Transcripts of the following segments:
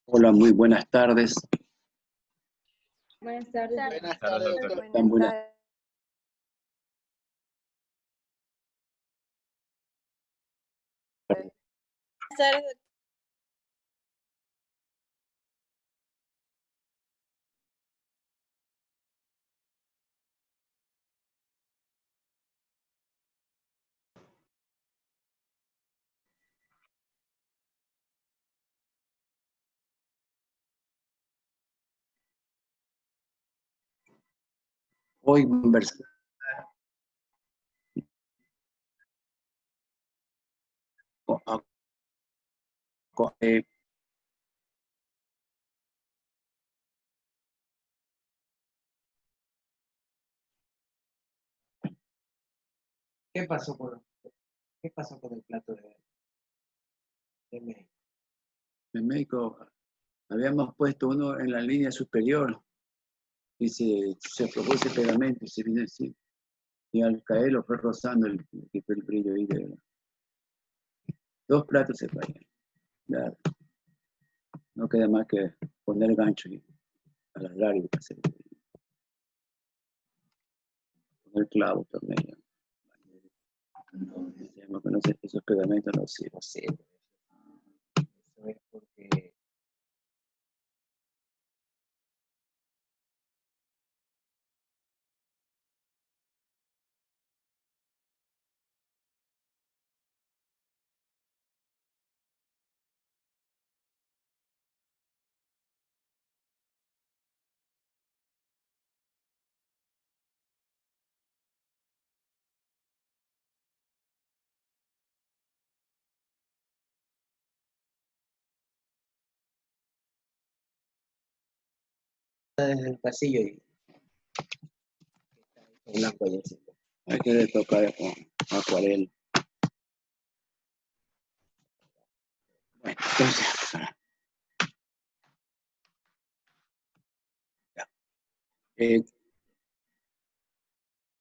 Hola, muy buenas tardes. Buenas tardes. Buenas tardes, doctor. Están buenas. Buenas tardes. Hoy conversar con- ¿Qué pasó con el plato de México? en México habíamos puesto uno en la línea superior y se aflojó ese pegamento y se vino así. Y al caer lo fue rozando el brillo ahí de dos platos se caían. Ya, no queda más que poner gancho y alargar y hacer, poner clavo, tornillo. Decíamos que no sé, esos pegamentos no sirven. Sí, eso es porque desde el pasillo y está blanco ahí encima. Hay que retocar con acuarela. Bueno, entonces, eh,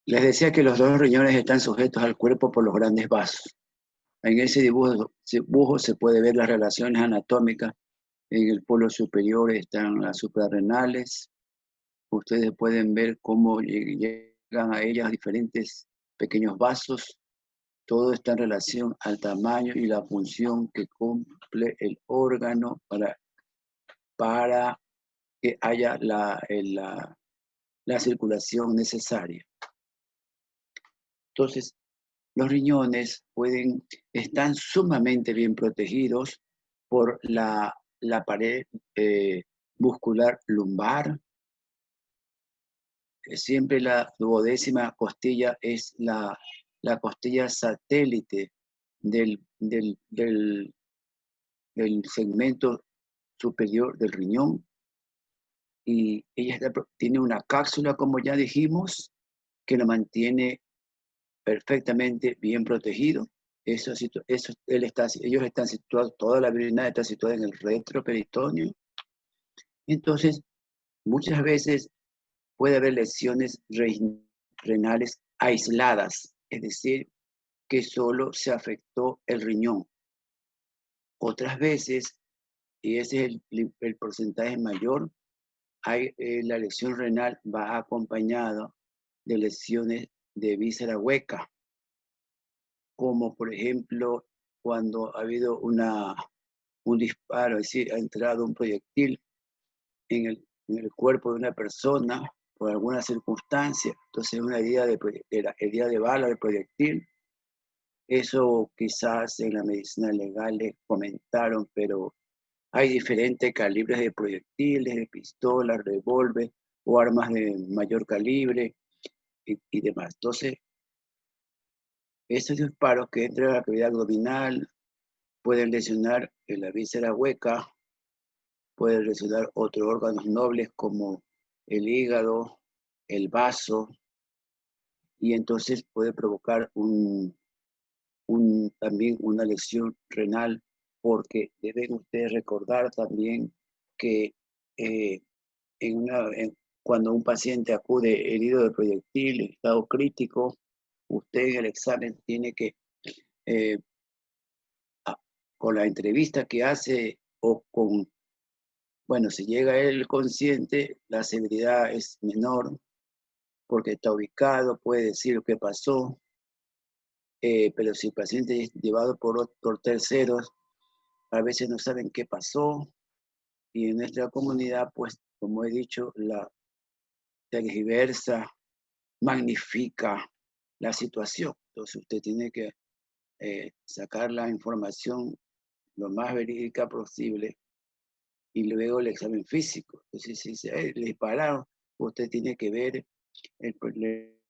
les decía que los dos riñones están sujetos al cuerpo por los grandes vasos. En ese dibujo se puede ver las relaciones anatómicas. En el polo superior están las suprarrenales. Ustedes pueden ver cómo llegan a ellas diferentes pequeños vasos. Todo está en relación al tamaño y la función que cumple el órgano para que haya la circulación necesaria. Entonces, los riñones están sumamente bien protegidos por la pared muscular lumbar. Siempre la duodécima costilla es la costilla satélite del segmento superior del riñón. Y ella tiene una cápsula, como ya dijimos, que lo mantiene perfectamente bien protegido. Ellos están situados, toda la virina está situada en el retroperitoneo. Entonces, muchas veces puede haber lesiones renales aisladas, es decir, que solo se afectó el riñón. Otras veces, y ese es el porcentaje mayor, la lesión renal va acompañada de lesiones de víscera hueca, como por ejemplo cuando ha habido un disparo, es decir, ha entrado un proyectil en el cuerpo de una persona por alguna circunstancia, entonces una herida herida de bala, de proyectil. Eso quizás en la medicina legal les comentaron, pero hay diferentes calibres de proyectiles, de pistolas, revólver o armas de mayor calibre y demás. Entonces, esos disparos que entran a la cavidad abdominal pueden lesionar la víscera hueca, pueden lesionar otros órganos nobles como el hígado, el vaso, y entonces puede provocar también una lesión renal, porque deben ustedes recordar también que eh, cuando un paciente acude herido de proyectil en estado crítico, usted en el examen tiene que, con la entrevista que hace o con Bueno, si llega el consciente, la severidad es menor porque está ubicado, puede decir lo que pasó, pero si el paciente es llevado por terceros, a veces no saben qué pasó, y en nuestra comunidad, pues, como he dicho, la tergiversa, magnifica la situación. Entonces usted tiene que sacar la información lo más verídica posible y luego el examen físico. Entonces, si le dispararon, usted tiene que ver el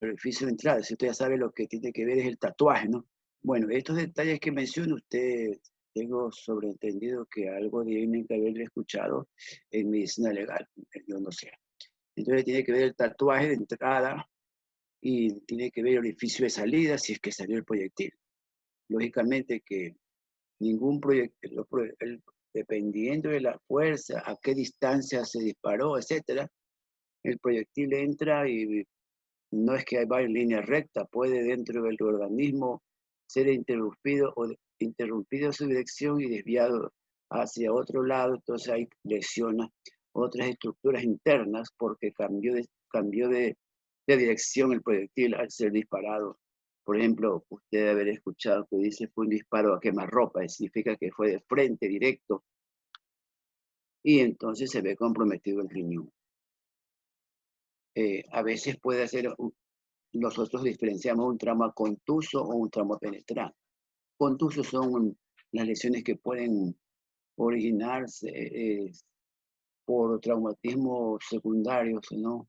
orificio de entrada. Si usted ya sabe lo que tiene que ver es el tatuaje, ¿no? Bueno, estos detalles que menciona usted, tengo sobreentendido que algo tiene que haberle escuchado en medicina legal, yo no sé. Entonces tiene que ver el tatuaje de entrada y tiene que ver el orificio de salida si es que salió el proyectil. Lógicamente que ningún proyectil, dependiendo de la fuerza, a qué distancia se disparó, etcétera, el proyectil entra y no es que va en línea recta, puede dentro del organismo ser interrumpido su dirección y desviado hacia otro lado, entonces ahí lesiona otras estructuras internas porque cambió de dirección el proyectil al ser disparado. Por ejemplo, usted debe haber escuchado que dice fue un disparo a quemarropa, significa que fue de frente, directo, y entonces se ve comprometido el riñón. A veces puede ser, nosotros diferenciamos un trauma contuso o un trauma penetrante. Contusos son las lesiones que pueden originarse por traumatismos secundarios, ¿no?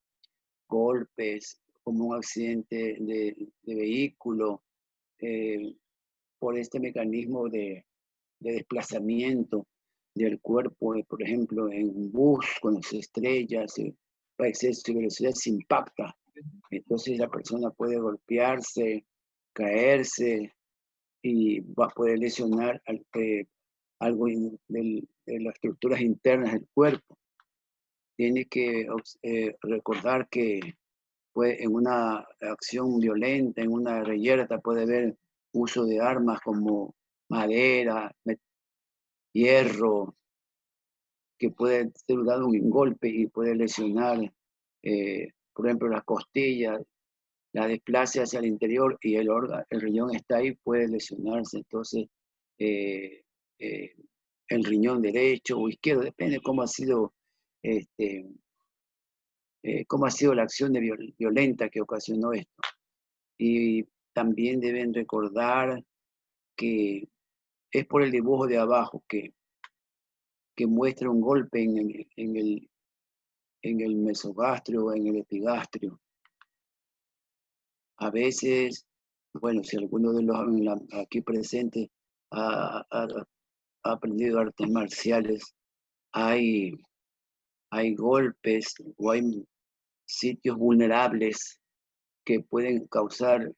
Golpes, como un accidente de vehículo, eh, por este mecanismo de desplazamiento del cuerpo, por ejemplo, en un bus, cuando se estrella, va a exceso de velocidad, se impacta. Entonces la persona puede golpearse, caerse y va a poder lesionar algo de las estructuras internas del cuerpo. Tiene que recordar que en una acción violenta, en una reyerta, puede haber uso de armas como madera, hierro, que puede ser dado un golpe y puede lesionar, por ejemplo, las costillas, la desplace hacia el interior y el riñón está ahí, puede lesionarse. Entonces, eh, eh, el riñón derecho o izquierdo, depende cómo ha sido, este, cómo ha sido la acción violenta que ocasionó esto. Y también deben recordar que es por el dibujo de abajo que muestra un golpe en el mesogastrio o en el epigastrio. A veces, bueno, si alguno de los aquí presentes ha aprendido artes marciales, hay golpes o hay sitios vulnerables que pueden causar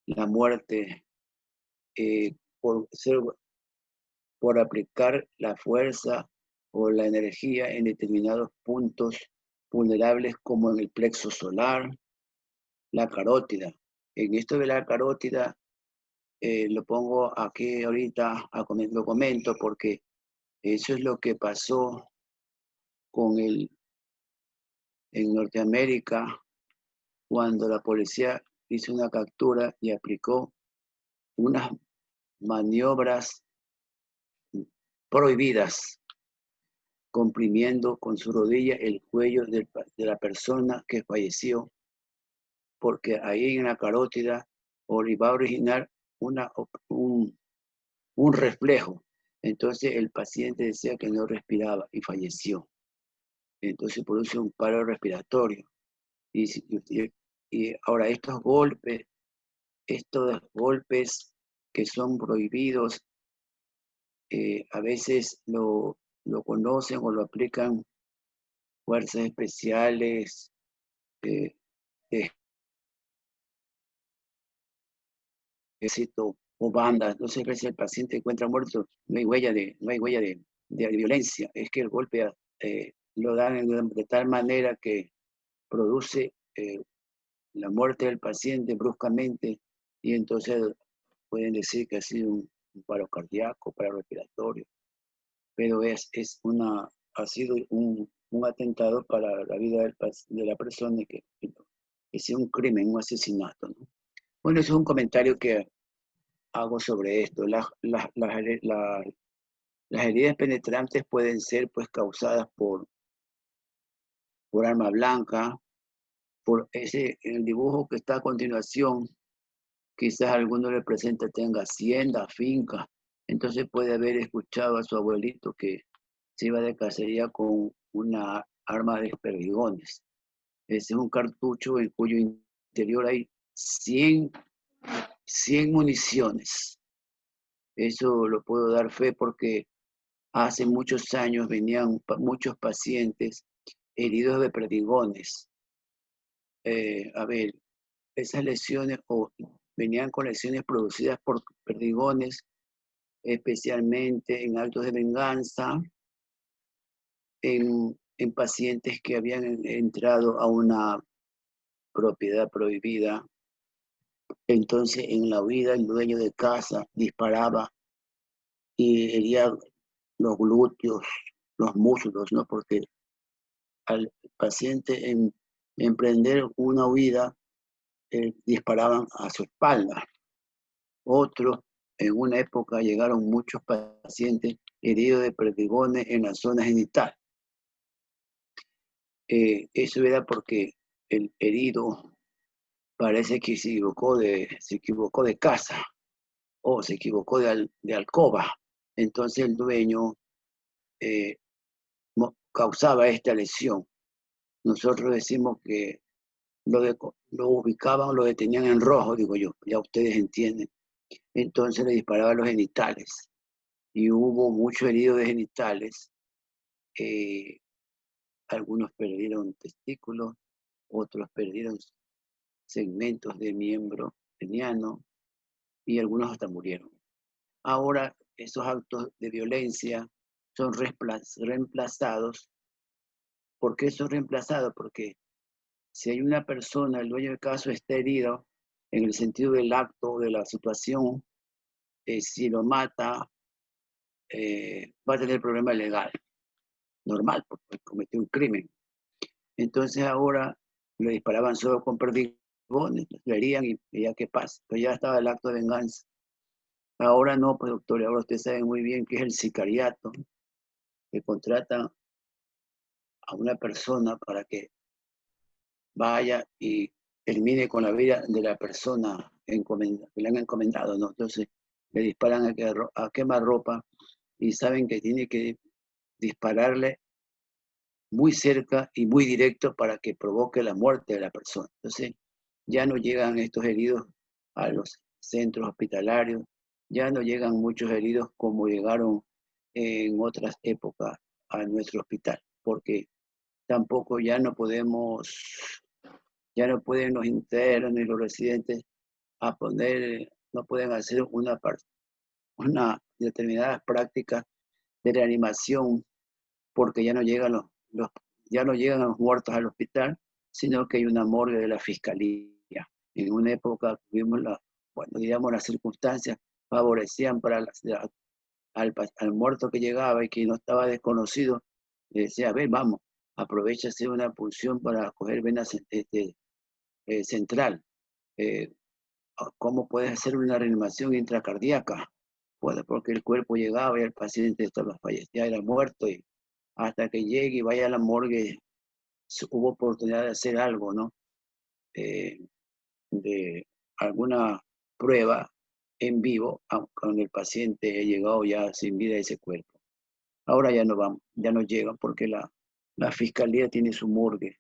la muerte eh, por, por aplicar la fuerza o la energía en determinados puntos vulnerables como en el plexo solar, la carótida. En esto de la carótida lo pongo aquí ahorita, lo comento porque eso es lo que pasó en Norteamérica cuando la policía hizo una captura y aplicó unas maniobras prohibidas, comprimiendo con su rodilla el cuello de la persona que falleció, porque ahí en la carótida va a originar un reflejo. Entonces el paciente decía que no respiraba y falleció. Entonces produce un paro respiratorio. Y ahora estos golpes que son prohibidos, a veces lo conocen o lo aplican fuerzas especiales, de ejército o bandas. Entonces, a veces el paciente encuentra muerto, no hay huella de violencia. Es que el golpe lo dan de tal manera que produce la muerte del paciente bruscamente y entonces pueden decir que ha sido un paro cardíaco, paro respiratorio, pero es una ha sido un atentado para la vida de la persona y que sea un crimen, un asesinato, ¿no? Bueno, eso es un comentario que hago sobre esto. Las heridas penetrantes pueden ser pues causadas por arma blanca, por el dibujo que está a continuación. Quizás alguno representa tenga hacienda, finca, entonces puede haber escuchado a su abuelito que se iba de cacería con una arma de perdigones. Ese es un cartucho en cuyo interior hay 100 municiones. Eso lo puedo dar fe porque hace muchos años venían muchos pacientes heridos de perdigones. A ver, esas lesiones venían con lesiones producidas por perdigones, especialmente en actos de venganza, en pacientes que habían entrado a una propiedad prohibida. Entonces, en la huida, el dueño de casa disparaba y hería los glúteos, los muslos, ¿no? Porque al paciente emprender una huida, disparaban a su espalda. Otros, en una época llegaron muchos pacientes heridos de perdigones en la zona genital. Eso era porque el herido parece que se equivocó de casa o se equivocó de alcoba. Entonces el dueño causaba esta lesión. Nosotros decimos que lo ubicaban, lo detenían en rojo, digo yo, ya ustedes entienden. Entonces le disparaba a los genitales y hubo muchos heridos de genitales. Algunos perdieron testículos, otros perdieron segmentos de miembro peniano y algunos hasta murieron. Ahora esos actos de violencia son reemplazados. ¿Por qué son reemplazados? Porque si hay una persona, el dueño del caso está herido en el sentido del acto, de la situación, si lo mata, va a tener problema legal. Normal, porque cometió un crimen. Entonces ahora le disparaban solo con perdigones, lo herían y ya qué pasa. Pues ya estaba el acto de venganza. Ahora no, pues doctor, ahora usted sabe muy bien que es el sicariato, que contrata a una persona para que vaya y termine con la vida de la persona que le han encomendado, ¿no? Entonces le disparan a quemarropa y saben que tiene que dispararle muy cerca y muy directo para que provoque la muerte de la persona. Entonces ya no llegan estos heridos a los centros hospitalarios, ya no llegan muchos heridos como llegaron en otras épocas a nuestro hospital, porque tampoco ya no pueden los internos y los residentes no pueden hacer una determinadas prácticas de reanimación porque ya no llegan ya no llegan los muertos al hospital, sino que hay una morgue de la fiscalía. En una época tuvimos las circunstancias favorecían para al muerto que llegaba y que no estaba desconocido, le decía, a ver, vamos, aprovecha hacer una punción para coger vena central. ¿Cómo puedes hacer una reanimación intracardíaca? Pues porque el cuerpo llegaba y el paciente estaba fallecido, ya era muerto y hasta que llegue y vaya a la morgue hubo oportunidad de hacer algo, ¿no? De alguna prueba en vivo con el paciente ha llegado ya sin vida a ese cuerpo. Ahora ya no llegan porque la fiscalía tiene su morgue.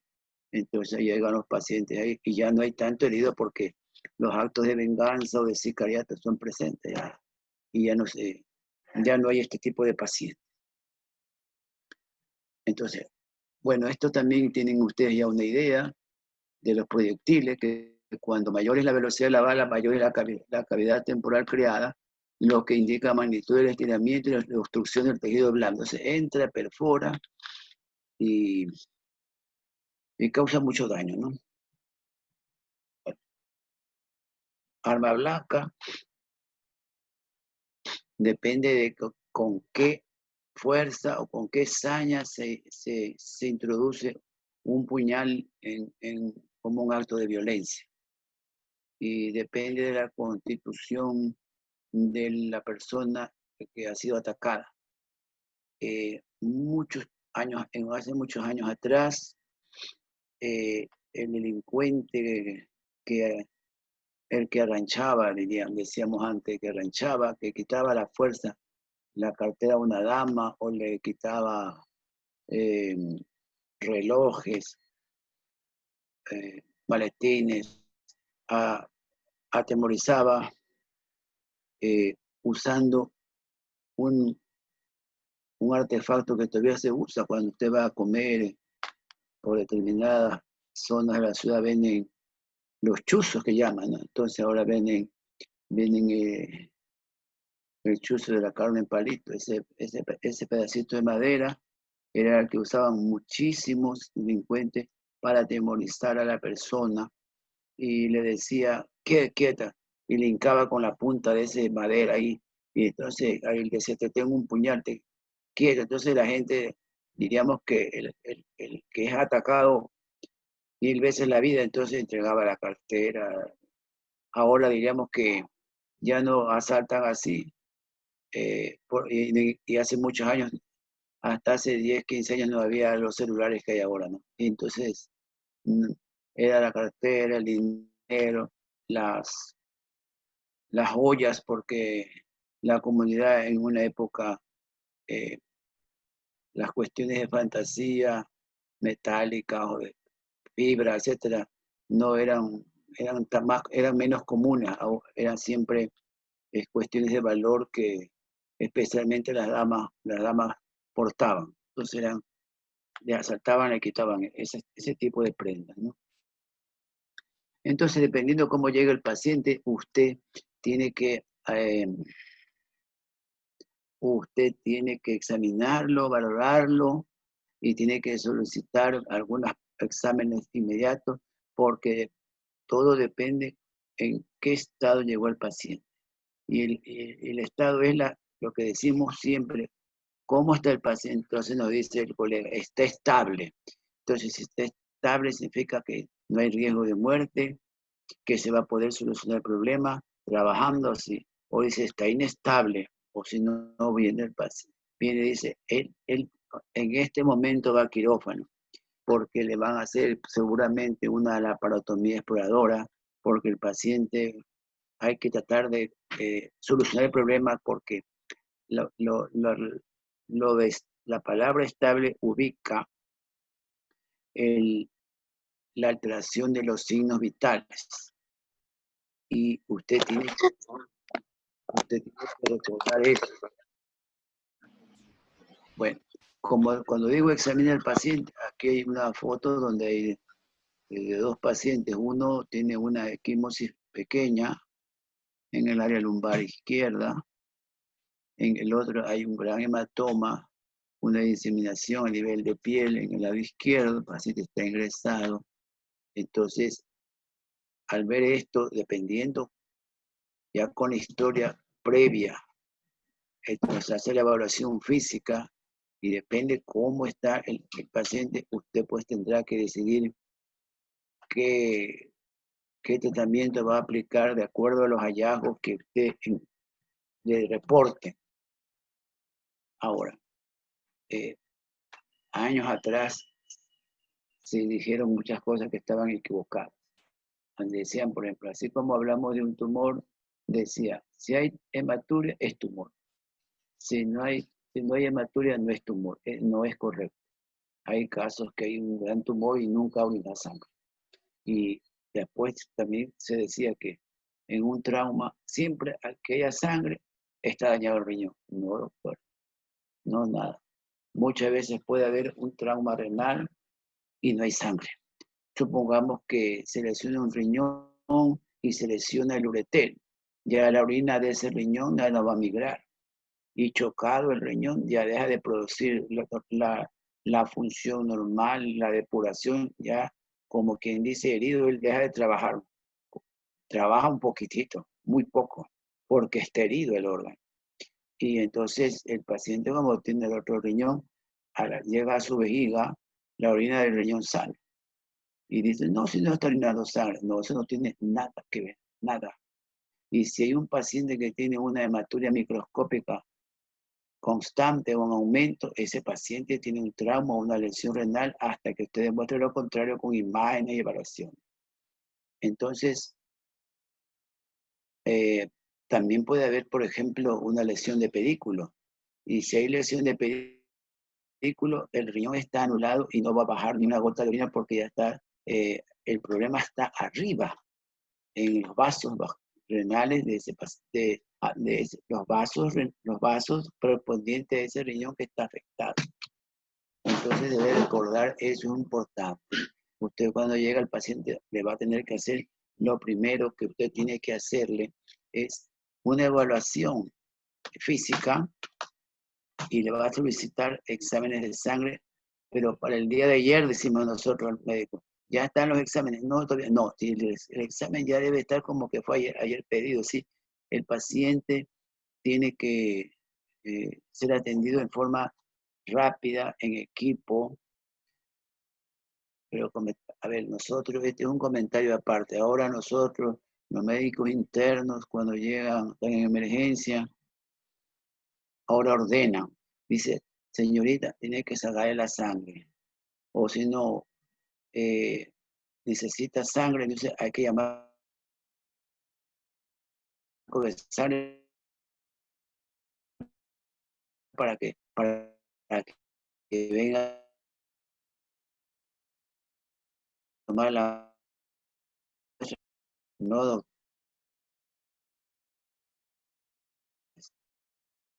Entonces llegan los pacientes ahí y ya no hay tanto herido porque los actos de venganza o de sicariato son presentes ya, y ya no hay este tipo de pacientes. Entonces, bueno, esto también tienen ustedes ya una idea de los proyectiles, que cuando mayor es la velocidad de la bala, mayor es la cavidad temporal creada, lo que indica magnitud del estiramiento y la obstrucción del tejido blando. Se entra, perfora y causa mucho daño, ¿no? Arma blanca, depende de con qué fuerza o con qué saña se introduce un puñal como un acto de violencia. Y depende de la constitución de la persona que ha sido atacada. Hace muchos años atrás, el delincuente el que arranchaba, decíamos antes, que arranchaba, que quitaba la fuerza, la cartera a una dama o le quitaba relojes, maletines, atemorizaba usando un artefacto que todavía se usa cuando usted va a comer por determinadas zonas de la ciudad, venden los chuzos que llaman, ¿no? Entonces ahora venden el chuzo de la carne en palito, ese pedacito de madera era el que usaban muchísimos delincuentes para atemorizar a la persona y le decía, quieta, y le hincaba con la punta de esa madera ahí, y entonces ahí le decía, te tengo un puñal, quieta. Entonces la gente, diríamos que el que es atacado 1000 veces la vida, entonces entregaba la cartera. Ahora diríamos que ya no asaltan así, y hace muchos años, hasta hace 10, 15 años no había los celulares que hay ahora, ¿no? Y entonces era la cartera, el dinero, las joyas, porque la comunidad en una época, las cuestiones de fantasía metálica o de fibra, etcétera, no eran menos comunes, eran siempre cuestiones de valor que especialmente las damas portaban. Entonces le asaltaban, le quitaban ese tipo de prendas, ¿no? Entonces, dependiendo cómo llegue el paciente, tiene que usted tiene que examinarlo, valorarlo y tiene que solicitar algunos exámenes inmediatos porque todo depende en qué estado llegó el paciente. Y el estado es lo que decimos siempre, ¿cómo está el paciente? Entonces nos dice el colega, está estable. Entonces, si está estable significa que no hay riesgo de muerte, que se va a poder solucionar el problema trabajando así. O dice, está inestable, o si no, no viene el paciente. Viene y dice, él en este momento va a quirófano, porque le van a hacer seguramente una laparotomía exploradora, porque el paciente hay que tratar de solucionar el problema porque la palabra estable ubica la alteración de los signos vitales. Y usted tiene que recordar eso. Bueno, como cuando digo examina al paciente, aquí hay una foto donde hay de dos pacientes. Uno tiene una equimosis pequeña en el área lumbar izquierda. En el otro hay un gran hematoma, una diseminación a nivel de piel en el lado izquierdo. El paciente está ingresado. Entonces, al ver esto, dependiendo ya con la historia previa, entonces hace la evaluación física y depende cómo está el paciente, usted pues tendrá que decidir qué tratamiento va a aplicar de acuerdo a los hallazgos que usted le reporte. Ahora, años atrás se dijeron muchas cosas que estaban equivocadas. Decían, por ejemplo, así como hablamos de un tumor, decía, si hay hematuria, es tumor. Si no hay hematuria, no es tumor, no es correcto. Hay casos que hay un gran tumor y nunca orina sangre. Y después también se decía que en un trauma, siempre al que haya sangre, está dañado el riñón. No, doctor, no nada. Muchas veces puede haber un trauma renal y no hay sangre. Supongamos que se lesiona un riñón y se lesiona el ureter. Ya la orina de ese riñón ya no va a migrar. Y chocado el riñón ya deja de producir la función normal, la depuración, ya como quien dice herido, él deja de trabajar. Trabaja un poquitito, muy poco, porque está herido el órgano. Y entonces el paciente, como tiene el otro riñón, llega a su vejiga, la orina del riñón sale. Y dice, no, si no está orinando sangre. No, eso no tiene nada que ver, nada. Y si hay un paciente que tiene una hematuria microscópica constante o en aumento, ese paciente tiene un trauma o una lesión renal hasta que usted demuestre lo contrario con imágenes y evaluaciones. Entonces, también puede haber, por ejemplo, una lesión de pedículo. Y si hay lesión de pedículo, el riñón está anulado y no va a bajar ni una gota de orina porque ya está, el problema está arriba, en los vasos renales de ese paciente, los vasos correspondientes a ese riñón que está afectado. Entonces debe recordar, eso es importante. Usted cuando llega al paciente le va a tener que hacer, lo primero que usted tiene que hacerle es una evaluación física y le va a solicitar exámenes de sangre, pero para el día de ayer decimos nosotros al médico, ya están los exámenes, no, todavía no, el examen ya debe estar como que fue ayer pedido, sí, el paciente tiene que ser atendido en forma rápida, en equipo, pero a ver, nosotros, este es un comentario aparte, ahora nosotros, los médicos internos, cuando llegan, están en emergencia, ahora ordenan, dice, señorita, tiene que sacarle la sangre, o si no, necesita sangre, entonces hay que llamar de sangre para que venga a tomar la... No, doctor,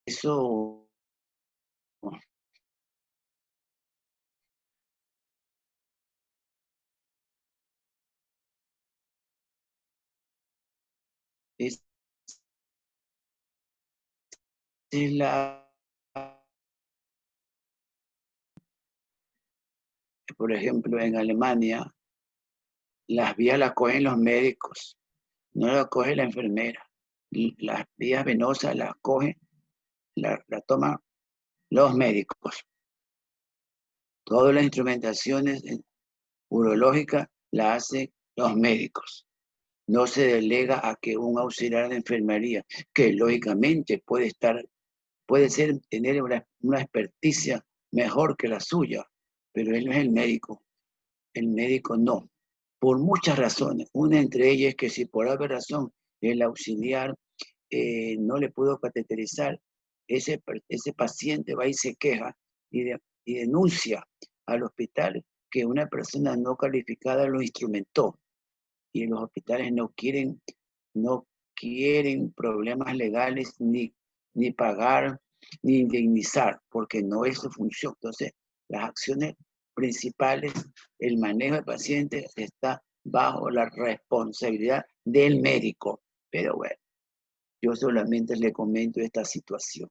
eso es la... Por ejemplo, en Alemania, las vías las cogen los médicos, no las coge la enfermera. Y las vías venosas las cogen, la toman los médicos. Todas las instrumentaciones urológicas las hacen los médicos. No se delega a que un auxiliar de enfermería, que lógicamente puede tener una experticia mejor que la suya, pero él no es el médico. El médico no, por muchas razones. Una entre ellas es que si por alguna razón el auxiliar no le pudo cateterizar, ese paciente va y se queja y denuncia al hospital que una persona no calificada lo instrumentó. Y los hospitales no quieren problemas legales ni pagar ni indemnizar, porque no es su función. Entonces, las acciones principales, el manejo del paciente está bajo la responsabilidad del médico. Pero bueno, yo solamente le comento esta situación.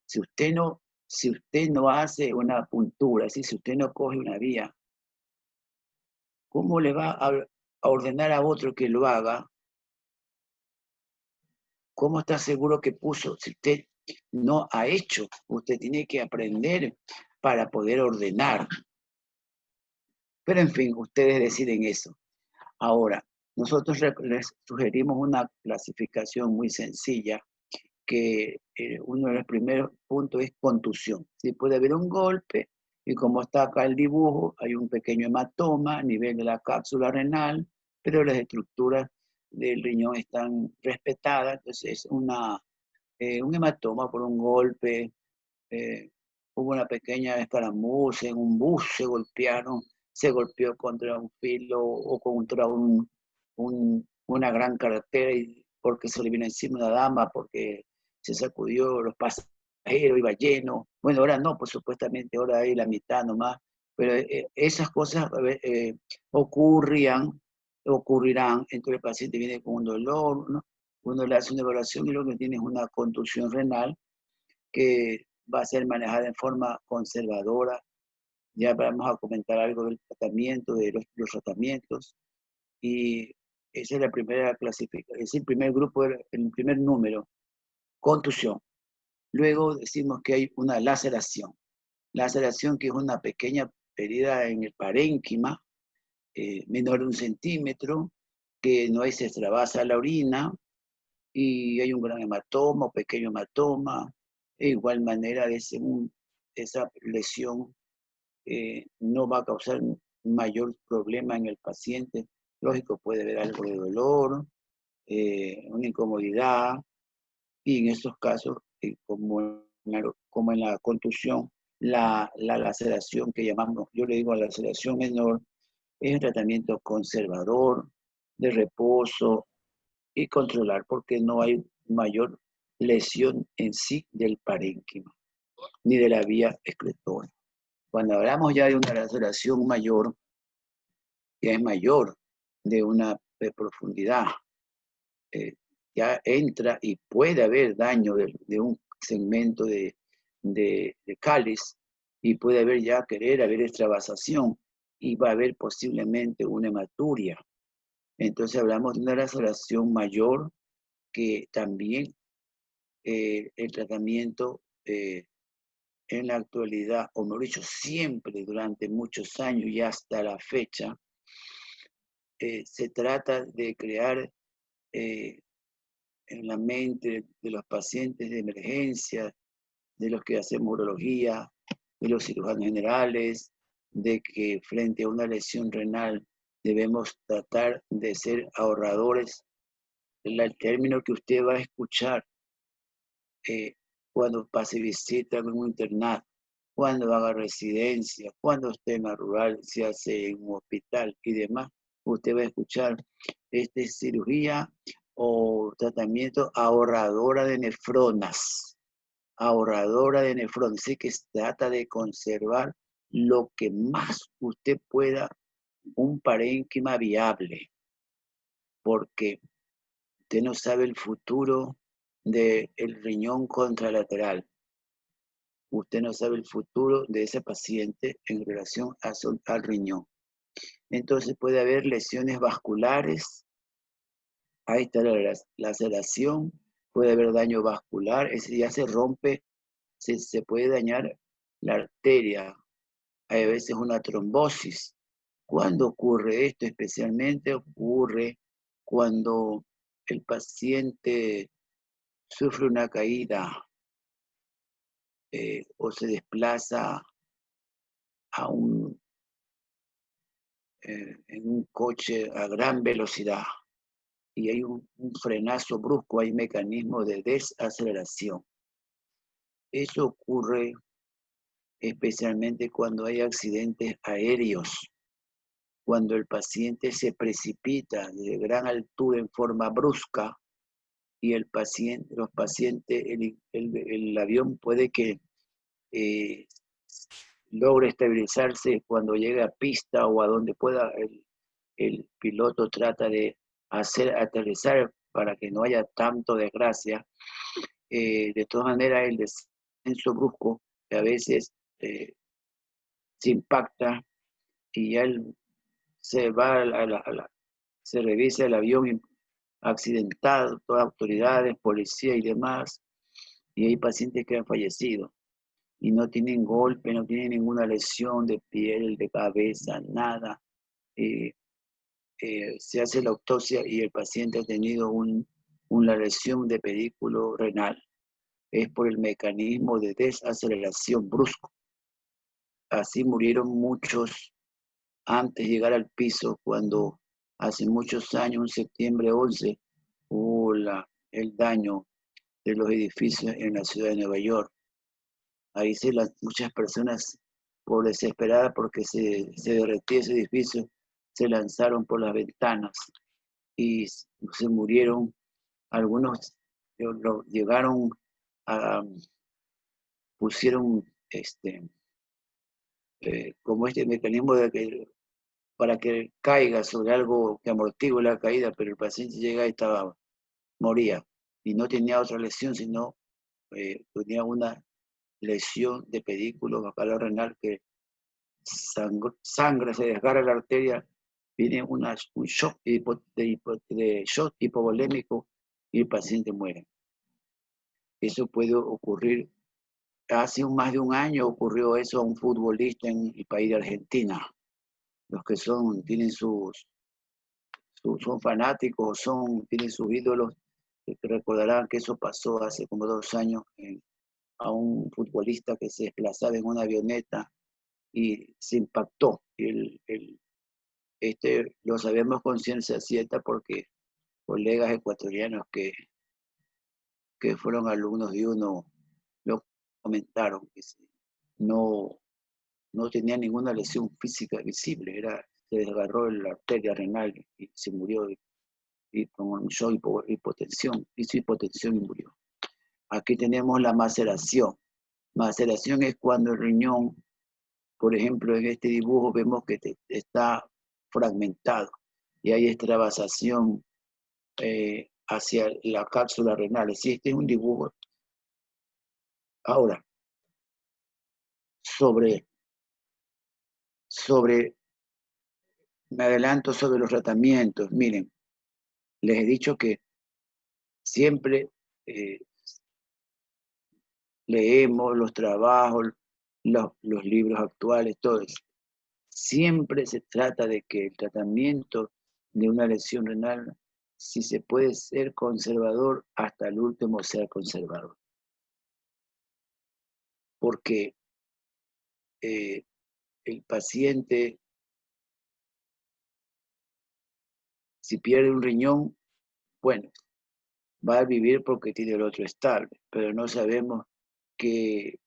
Si usted no hace una puntura, si usted no coge una vía, ¿cómo le va a ordenar a otro que lo haga? ¿Cómo está seguro que puso? Si usted no ha hecho, usted tiene que aprender para poder ordenar. Pero en fin, ustedes deciden eso. Ahora, nosotros les sugerimos una clasificación muy sencilla, que uno de los primeros puntos es contusión. Si puede haber un golpe, y como está acá el dibujo, hay un pequeño hematoma a nivel de la cápsula renal, pero las estructuras del riñón están respetadas, entonces es un hematoma por un golpe, hubo una pequeña escaramuza en un bus, se golpeó contra un filo o contra una gran carretera porque se le vino encima una dama, porque se sacudió los pasajeros, iba lleno. Bueno, ahora no, pues supuestamente ahora hay la mitad nomás, pero esas cosas ocurrirán, entonces el paciente viene con un dolor, ¿no? Uno le hace una evaluación y lo que tiene es una contusión renal que va a ser manejada en forma conservadora. Ya vamos a comentar algo del tratamiento, de los tratamientos. Y esa es la primera clasificación, es el primer grupo, el primer número, contusión. Luego decimos que hay una laceración. Laceración que es una pequeña herida en el parénquima, menor de 1 centímetro, que no hay se extravasa la orina y hay un gran hematoma o pequeño hematoma. De igual manera, esa lesión no va a causar mayor problema en el paciente. Lógico, puede haber algo de dolor, una incomodidad, y en estos casos, como en la contusión, la laceración que llamamos, yo le digo laceración menor, es un tratamiento conservador, de reposo y controlar, porque no hay mayor lesión en sí del parénquima, ni de la vía excretora. Cuando hablamos ya de una laceración mayor, ya es mayor, de una profundidad, ya entra y puede haber daño de un segmento de cáliz, y puede haber extravasación, y va a haber posiblemente una hematuria. Entonces hablamos de una laceración mayor, que también el tratamiento en la actualidad, o mejor dicho, siempre durante muchos años y hasta la fecha, se trata de crear en la mente de los pacientes de emergencia, de los que hacemos urología, de los cirujanos generales, de que frente a una lesión renal debemos tratar de ser ahorradores. El término que usted va a escuchar cuando pase visita en un internado, cuando haga residencia, cuando esté en la rural, se hace en un hospital y demás, usted va a escuchar cirugía o tratamiento ahorradora de nefronas. Ahorradora de nefronas. Así que se trata de conservar lo que más usted pueda, un parénquima viable, porque usted no sabe el futuro del riñón contralateral. Usted no sabe el futuro de ese paciente en relación al riñón. Entonces puede haber lesiones vasculares. Ahí está la laceración. Puede haber daño vascular. Ese ya se rompe, se puede dañar la arteria. Hay a veces una trombosis. ¿Cuándo ocurre esto? Especialmente ocurre cuando el paciente sufre una caída o se desplaza en un coche a gran velocidad y hay un frenazo brusco, hay mecanismos de desaceleración. Eso ocurre especialmente cuando hay accidentes aéreos, cuando el paciente se precipita de gran altura en forma brusca y el avión puede que logre estabilizarse cuando llegue a pista o a donde pueda. El piloto trata de hacer aterrizar para que no haya tanto desgracia. De todas maneras, el descenso brusco a veces se impacta y ya se va se revisa el avión accidentado, todas autoridades, policía y demás, y hay pacientes que han fallecido y no tienen golpe, no tienen ninguna lesión de piel, de cabeza, nada. Se hace la autopsia y el paciente ha tenido una lesión de pedículo renal. Es por el mecanismo de desaceleración brusco. Así murieron muchos antes de llegar al piso, cuando hace muchos años, en septiembre 11, hubo el daño de los edificios en la ciudad de Nueva York. Ahí muchas personas, por desesperadas porque se derretía ese edificio, se lanzaron por las ventanas y se murieron. Algunos llegaron pusieron como este mecanismo para que caiga sobre algo que amortigue la caída, pero el paciente llega y moría y no tenía otra lesión, sino tenía una lesión de pedículo vagal renal que sangra, se desgarra la arteria, viene un shock shock hipovolémico y el paciente muere. Eso puede ocurrir. Hace más de un año ocurrió eso a un futbolista en el país de Argentina. Los que tienen son fanáticos, tienen sus ídolos, recordarán que eso pasó hace como 2 años a un futbolista que se desplazaba en una avioneta y se impactó. Lo sabemos con ciencia cierta porque colegas ecuatorianos que fueron alumnos de uno lo comentaron, que no, no tenía ninguna lesión física visible, se desgarró la arteria renal y se murió y con hipotensión, hizo hipotensión y murió. Aquí tenemos la maceración. Maceración es cuando el riñón, por ejemplo, en este dibujo vemos que está fragmentado y hay extravasación hacia la cápsula renal. Si este es un dibujo. Ahora, me adelanto sobre los tratamientos. Miren, les he dicho que siempre leemos los trabajos, los libros actuales, todo eso. Siempre se trata de que el tratamiento de una lesión renal, si se puede ser conservador, hasta el último ser conservador. Porque el paciente, si pierde un riñón, bueno, va a vivir porque tiene el otro estable, pero no sabemos qué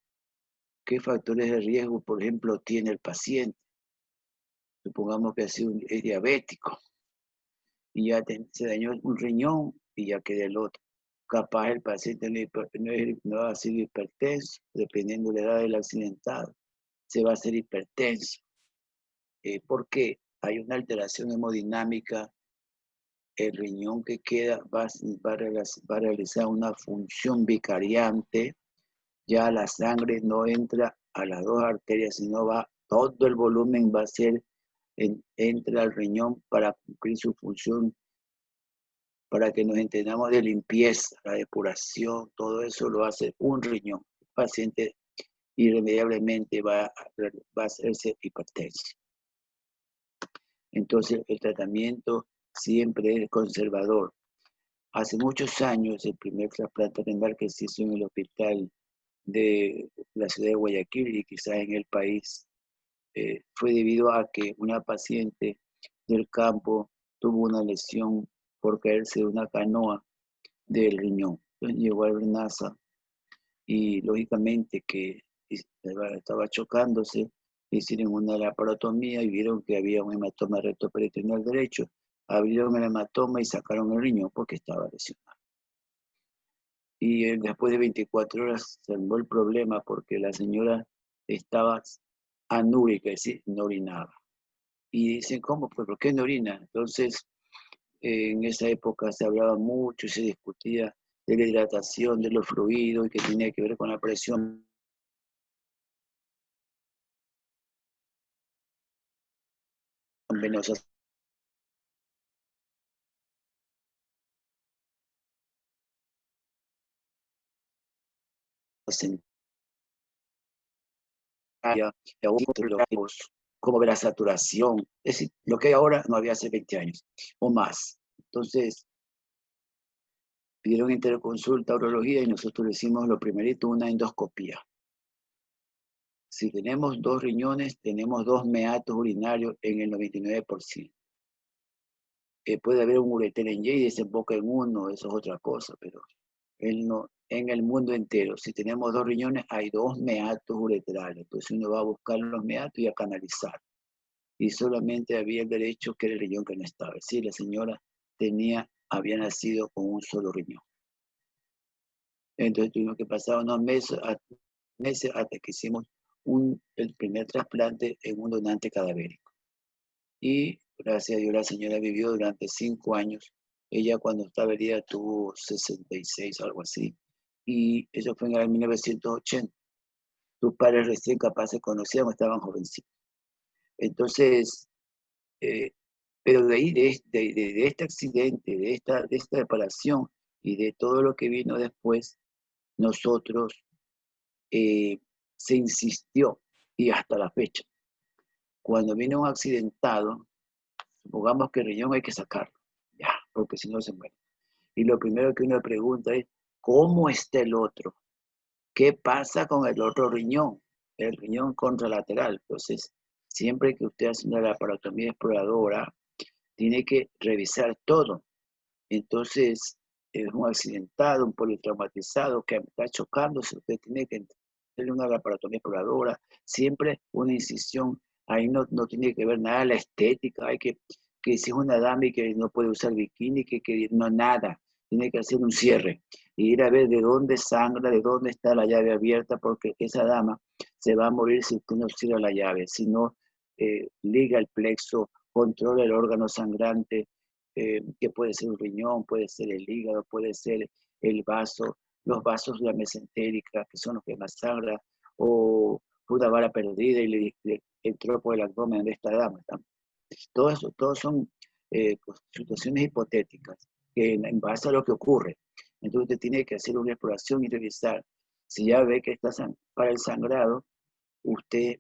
factores de riesgo, por ejemplo, tiene el paciente. Supongamos que es diabético y ya se dañó un riñón y ya queda el otro. Capaz el paciente no ha sido hipertenso, dependiendo de la edad del accidentado, se va a hacer hipertenso. Porque hay una alteración hemodinámica, el riñón que queda va a realizar una función vicariante, ya la sangre no entra a las 2 arterias, sino todo el volumen va a ser, entra al riñón para cumplir su función, para que nos entendamos, de limpieza, la depuración, todo eso lo hace un riñón. El paciente irremediablemente va a hacerse hipertenso. Entonces el tratamiento siempre es conservador. Hace muchos años el primer trasplante renal que se hizo en el hospital de la ciudad de Guayaquil y quizás en el país fue debido a que una paciente del campo tuvo una lesión por caerse de una canoa del riñón. Entonces llegó al RENASA y lógicamente que estaba chocándose, hicieron una laparotomía y vieron que había un hematoma rectoperitoneal derecho. Abrieron el hematoma y sacaron el riñón porque estaba lesionado. Y después de 24 horas se armó el problema porque la señora estaba anúrica, es decir, no orinaba. Y dicen, ¿cómo? Pues, ¿por qué no orina? Entonces, en esa época se hablaba mucho y se discutía de la hidratación, de los fluidos y que tenía que ver con la presión venosa. Cómo ver la saturación, es decir, lo que hay ahora no había hace 20 años o más. Entonces, pidieron interconsulta urología y nosotros le hicimos lo primerito, una endoscopía. Si tenemos 2 riñones, tenemos 2 meatos urinarios en el 99%. Puede haber un ureter en Y y desemboca en uno, eso es otra cosa, pero él no, en el mundo entero, si tenemos 2 riñones, hay 2 meatos ureterales. Entonces uno va a buscar los meatos y a canalizar. Y solamente había el derecho, que era el riñón que no estaba. Es decir, la señora había nacido con un solo riñón. Entonces tuvimos que pasar unos meses hasta que hicimos el primer trasplante en un donante cadavérico. Y gracias a Dios la señora vivió durante 5 años. Ella cuando estaba herida tuvo 66 o algo así. Y eso fue en el 1980. Sus padres recién capaz se conocían, estaban jovencitos. Entonces, pero de ahí, de este accidente, de esta reparación y de todo lo que vino después, nosotros se insistió, y hasta la fecha, cuando viene un accidentado, supongamos que el riñón hay que sacarlo, ya, porque si no se muere. Y lo primero que uno pregunta es, ¿cómo está el otro? ¿Qué pasa con el otro riñón? El riñón contralateral. Entonces, siempre que usted hace una laparotomía exploradora, tiene que revisar todo. Entonces, es un accidentado, un politraumatizado que está chocándose, usted tiene que hacerle una laparotomía exploradora, siempre una incisión. Ahí no tiene que ver nada la estética, hay que si es una dama y que no puede usar bikini, que no nada, tiene que hacer un cierre y ir a ver de dónde sangra, de dónde está la llave abierta, porque esa dama se va a morir si usted no cierra la llave, si no liga el plexo, controla el órgano sangrante, que puede ser un riñón, puede ser el hígado, puede ser el vaso, los vasos de la mesentérica, que son los que más sangran, o una bala perdida y le entró por el abdomen de esta dama. Todo eso, todos son situaciones hipotéticas que en base a lo que ocurre. Entonces usted tiene que hacer una exploración y revisar. Si ya ve que está para el sangrado, usted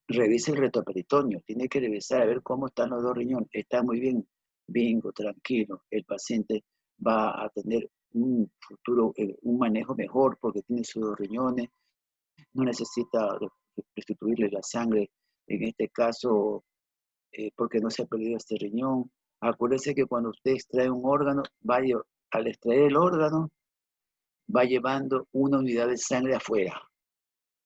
revise el retroperitoneo, tiene que revisar a ver cómo están los dos riñones. Está muy bien, bingo, tranquilo. El paciente va a tener un futuro, un manejo mejor porque tiene sus dos riñones, no necesita restituirle la sangre, en este caso, porque no se ha perdido este riñón. Acuérdese que cuando usted extrae un órgano, al extraer el órgano, va llevando una unidad de sangre afuera.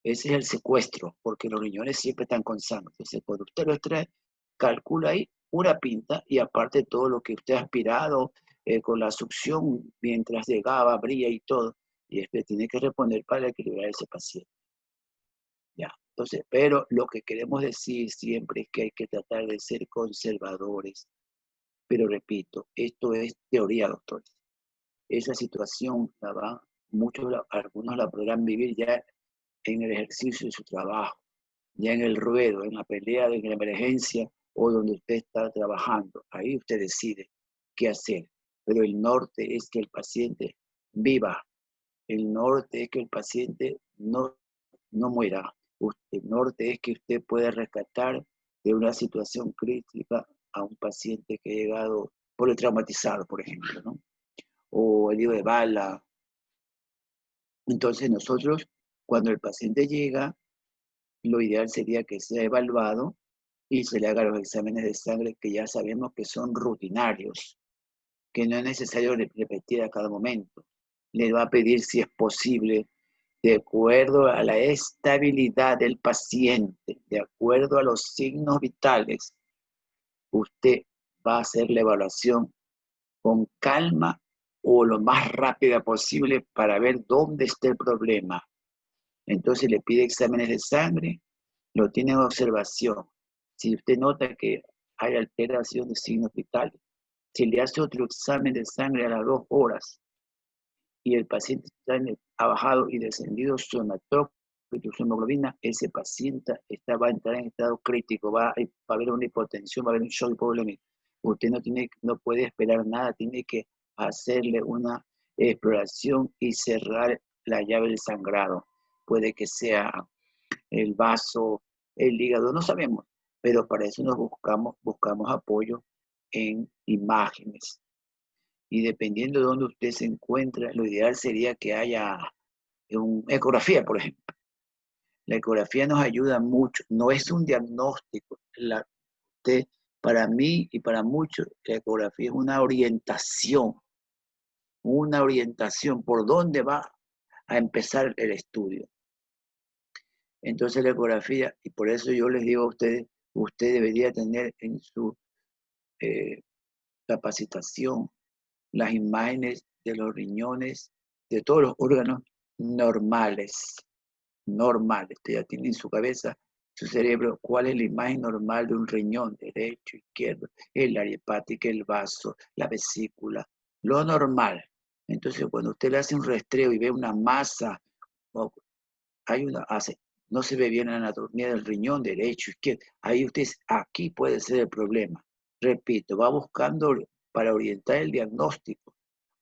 Ese es el secuestro, porque los riñones siempre están con sangre. Entonces, cuando usted lo extrae, calcula ahí una pinta y aparte todo lo que usted ha aspirado con la succión mientras llegaba, abría y todo. Y este tiene que reponer para equilibrar a ese paciente. Ya. Entonces, pero lo que queremos decir siempre es que hay que tratar de ser conservadores. Pero repito, esto es teoría, doctores. Esa situación algunos la podrán vivir ya en el ejercicio de su trabajo, ya en el ruedo, en la pelea, en la emergencia o donde usted está trabajando. Ahí usted decide qué hacer. Pero el norte es que el paciente viva. El norte es que el paciente no muera. El norte es que usted pueda rescatar de una situación crítica a un paciente que ha llegado politraumatizado, por ejemplo, ¿no? O herido de bala. Entonces nosotros, cuando el paciente llega, lo ideal sería que sea evaluado y se le hagan los exámenes de sangre que ya sabemos que son rutinarios, que no es necesario repetir a cada momento. Le va a pedir si es posible, de acuerdo a la estabilidad del paciente, de acuerdo a los signos vitales, usted va a hacer la evaluación con calma o lo más rápida posible para ver dónde está el problema. Entonces le pide exámenes de sangre, lo tiene en observación. Si usted nota que hay alteración de signos vitales, si le hace otro examen de sangre a las 2 horas y el paciente ha bajado y descendido su hematócrito, su hemoglobina, ese paciente va a entrar en estado crítico, va a haber una hipotensión, va a haber un shock hipovolémico. Usted no puede esperar nada, tiene que hacerle una exploración y cerrar la llave del sangrado. Puede que sea el vaso, el hígado, no sabemos, pero para eso buscamos apoyo en imágenes. Y dependiendo de dónde usted se encuentra, lo ideal sería que haya una ecografía, por ejemplo. La ecografía nos ayuda mucho, no es un diagnóstico. Para mí y para muchos, la ecografía es una orientación por dónde va a empezar el estudio. Entonces la ecografía, y por eso yo les digo a ustedes, usted debería tener en su capacitación las imágenes de los riñones, de todos los órganos normales. Usted ya tiene en su cabeza, su cerebro, cuál es la imagen normal de un riñón, derecho, izquierdo, el área hepática, el vaso, la vesícula, lo normal. Entonces, cuando usted le hace un rastreo y ve una masa, no se ve bien la anatomía del riñón derecho, izquierdo, ahí aquí puede ser el problema. Repito, va buscando para orientar el diagnóstico.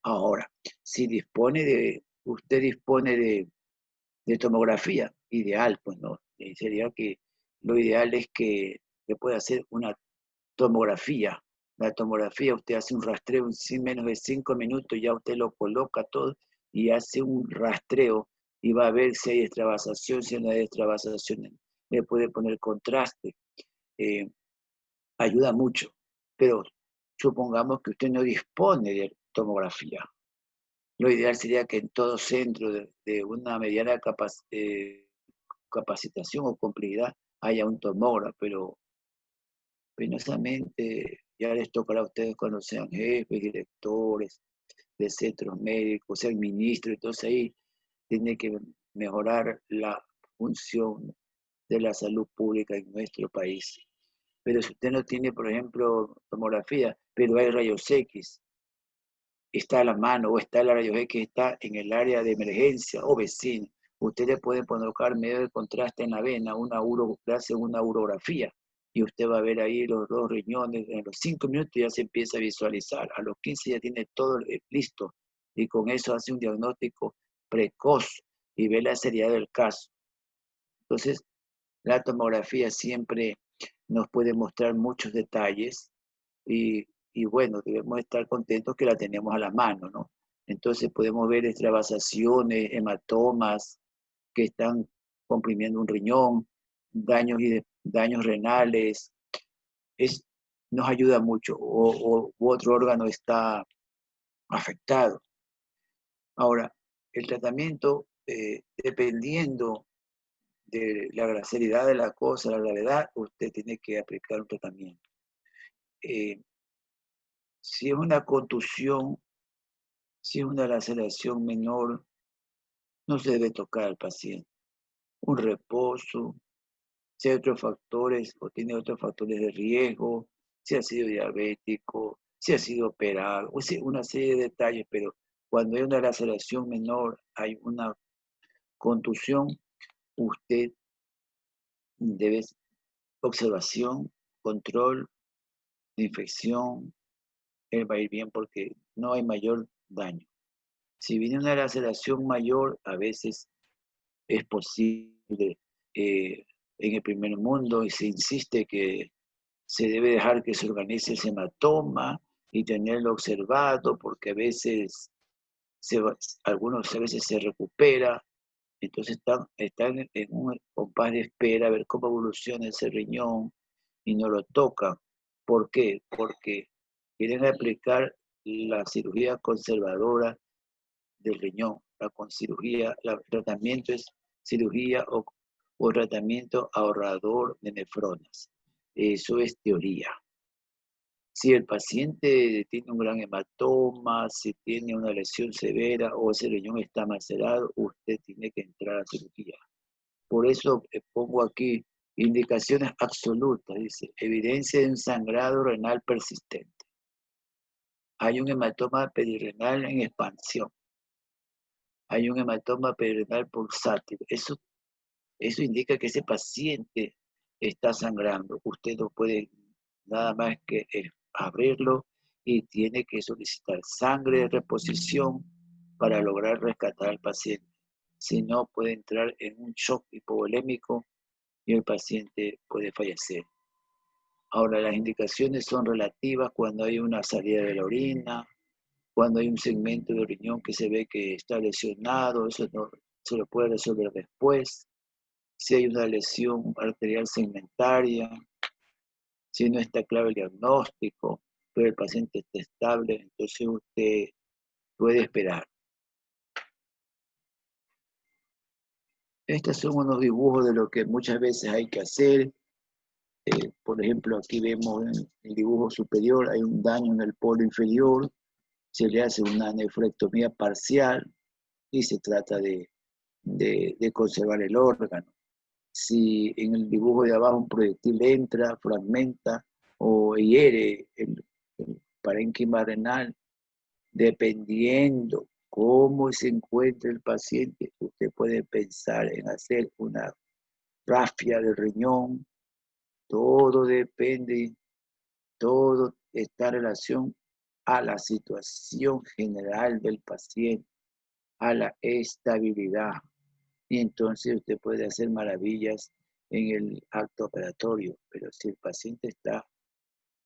Ahora, si dispone de usted dispone de tomografía, ideal, pues no. Sería que lo ideal es que le pueda hacer una tomografía. La tomografía, usted hace un rastreo en menos de 5 minutos, ya usted lo coloca todo y hace un rastreo y va a ver si hay extravasación, si no hay extravasación. Le puede poner contraste. Ayuda mucho, pero supongamos que usted no dispone de tomografía. Lo ideal sería que en todo centro de una mediana capacitación o complejidad haya un tomógrafo, pero penosamente ya les tocará a ustedes cuando sean jefes, directores de centros médicos, sean ministros, entonces ahí tiene que mejorar la función de la salud pública en nuestro país. Pero si usted no tiene, por ejemplo, tomografía, pero hay rayos X, está a la mano, o está el rayo X que está en el área de emergencia o vecino, usted le puede colocar medio de contraste en la vena, le hace una urografía, y usted va a ver ahí los dos riñones, en los 5 minutos ya se empieza a visualizar, a los 15 ya tiene todo listo, y con eso hace un diagnóstico precoz y ve la seriedad del caso. Entonces, la tomografía siempre nos puede mostrar muchos detalles y bueno, debemos estar contentos que la tenemos a la mano, ¿no? Entonces podemos ver extravasaciones, hematomas que están comprimiendo un riñón, daños renales, nos ayuda mucho, u otro órgano está afectado. Ahora, el tratamiento, dependiendo de la seriedad de la cosa, la gravedad, usted tiene que aplicar un tratamiento. Si es una contusión, si es una laceración menor, no se debe tocar al paciente. Un reposo, si hay otros factores o tiene otros factores de riesgo, si ha sido diabético, si ha sido operado, o sea, una serie de detalles, pero cuando hay una laceración menor, hay una contusión, usted debe observación, control de infección, él va a ir bien porque no hay mayor daño. Si viene una laceración mayor, a veces es posible en el primer mundo y se insiste que se debe dejar que se organice ese hematoma y tenerlo observado porque a veces algunos a veces se recupera, entonces están en un compás de espera a ver cómo evoluciona ese riñón y no lo tocan. ¿Por qué? Porque quieren aplicar la cirugía conservadora del riñón. El tratamiento es cirugía o tratamiento ahorrador de nefronas. Eso es teoría. Si el paciente tiene un gran hematoma, si tiene una lesión severa o ese riñón está macerado, usted tiene que entrar a cirugía. Por eso pongo aquí indicaciones absolutas, dice, evidencia de un sangrado renal persistente. Hay un hematoma perirenal en expansión. Hay un hematoma perirenal pulsátil. Eso indica que ese paciente está sangrando. Usted no puede nada más que abrirlo y tiene que solicitar sangre de reposición para lograr rescatar al paciente. Si no, puede entrar en un shock hipovolémico y el paciente puede fallecer. Ahora, las indicaciones son relativas cuando hay una salida de la orina, cuando hay un segmento de riñón que se ve que está lesionado, eso no, se lo puede resolver después. Si hay una lesión arterial segmentaria, si no está claro el diagnóstico, pero el paciente está estable, entonces usted puede esperar. Estos son unos dibujos de lo que muchas veces hay que hacer. Por ejemplo, aquí vemos en el dibujo superior, hay un daño en el polo inferior, se le hace una nefrectomía parcial y se trata de conservar el órgano. Si en el dibujo de abajo un proyectil entra, fragmenta o hiere el parénquima renal, dependiendo cómo se encuentre el paciente, usted puede pensar en hacer una rafia del riñón. Todo depende, todo está en relación a la situación general del paciente. a la estabilidad. Y entonces usted puede hacer maravillas en el acto operatorio, pero si el paciente está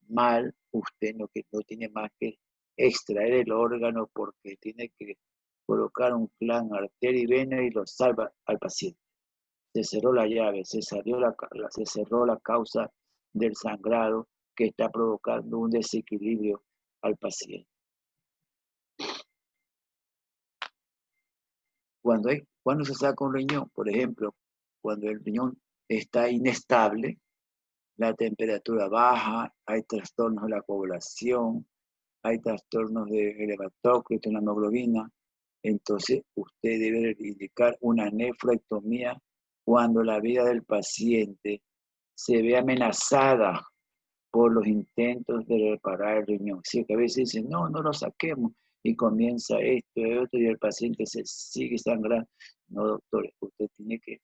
mal, usted no tiene más que extraer el órgano porque tiene que colocar un plan arteria y vena y lo salva al paciente. Se cerró la llave, se cerró la causa del sangrado que está provocando un desequilibrio al paciente. Cuando se saca un riñón, por ejemplo, cuando el riñón está inestable, la temperatura baja, hay trastornos de la coagulación, hay trastornos del hematócrito, la hemoglobina, entonces usted debe indicar una nefrectomía cuando la vida del paciente se ve amenazada por los intentos de reparar el riñón. Sí, que a veces dicen, no lo saquemos, y comienza esto y otro, y el paciente se sigue sangrando. No, doctor, usted tiene que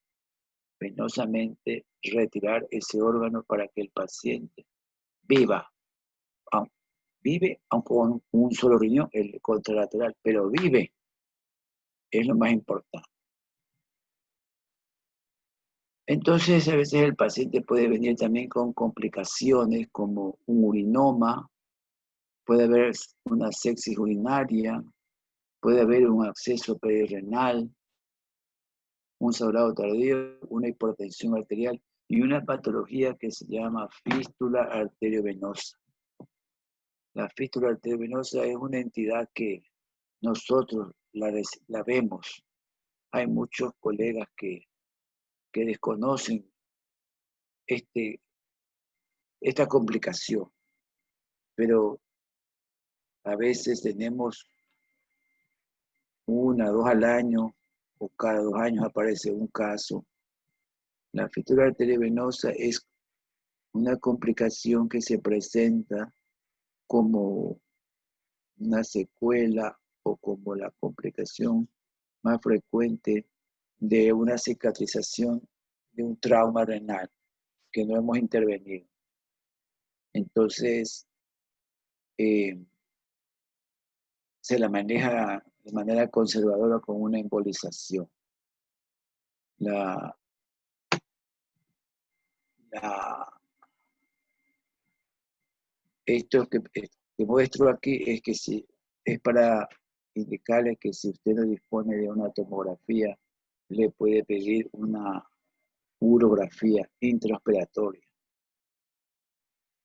penosamente retirar ese órgano para que el paciente viva. Vive, aunque con un solo riñón, el contralateral, pero vive, es lo más importante. Entonces, a veces el paciente puede venir también con complicaciones como un urinoma, puede haber una sepsis urinaria, puede haber un acceso perirenal, un sangrado tardío, una hipertensión arterial y una patología que se llama fístula arteriovenosa. La fístula arteriovenosa es una entidad que nosotros la vemos. Hay muchos colegas que desconocen esta complicación, pero a veces tenemos 1, 2 al año o cada 2 años aparece un caso. La fístula arteriovenosa es una complicación que se presenta como una secuela o como la complicación más frecuente de una cicatrización de un trauma renal que no hemos intervenido. Entonces, se la maneja de manera conservadora con una embolización. Esto que muestro aquí es que es para indicarle que si usted no dispone de una tomografía, le puede pedir una urografía intraoperatoria.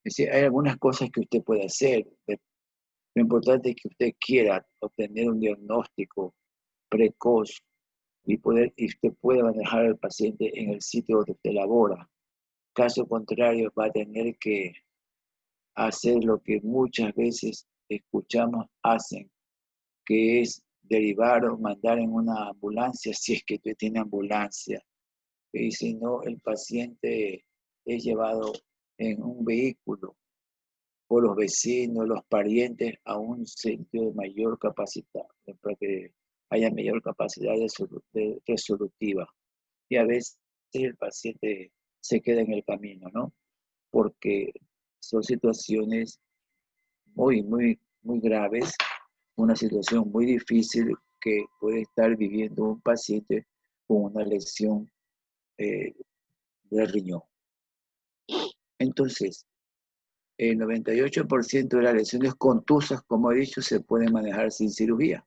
Es decir, hay algunas cosas que usted puede hacer. Lo importante es que usted quiera obtener un diagnóstico precoz y usted pueda manejar al paciente en el sitio donde usted labora. Caso contrario, va a tener que hacer lo que muchas veces escuchamos hacen, que es derivar o mandar en una ambulancia, si es que usted tiene ambulancia. Y si no, el paciente es llevado en un vehículo por los vecinos, los parientes, a un sitio de mayor capacidad, para que haya mayor capacidad resolutiva. Y a veces el paciente se queda en el camino, ¿no? Porque son situaciones muy, muy, muy graves, una situación muy difícil que puede estar viviendo un paciente con una lesión del riñón. Entonces, el 98% de las lesiones contusas, como he dicho, se pueden manejar sin cirugía.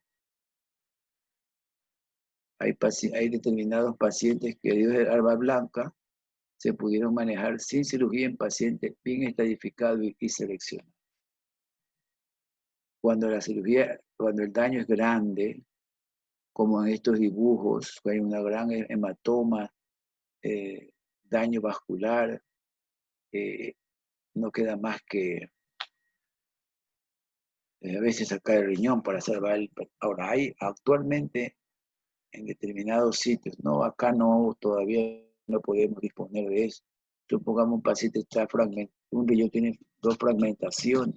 Hay determinados pacientes que dio de arma blanca se pudieron manejar sin cirugía en pacientes bien estadificados y seleccionados. Cuando el daño es grande, como en estos dibujos, hay una gran hematoma, daño vascular, no queda más que a veces sacar el riñón para salvar el... Ahora, hay actualmente en determinados sitios, no, acá no, todavía no podemos disponer de eso. Supongamos un paciente está un riñón tiene 2 fragmentaciones,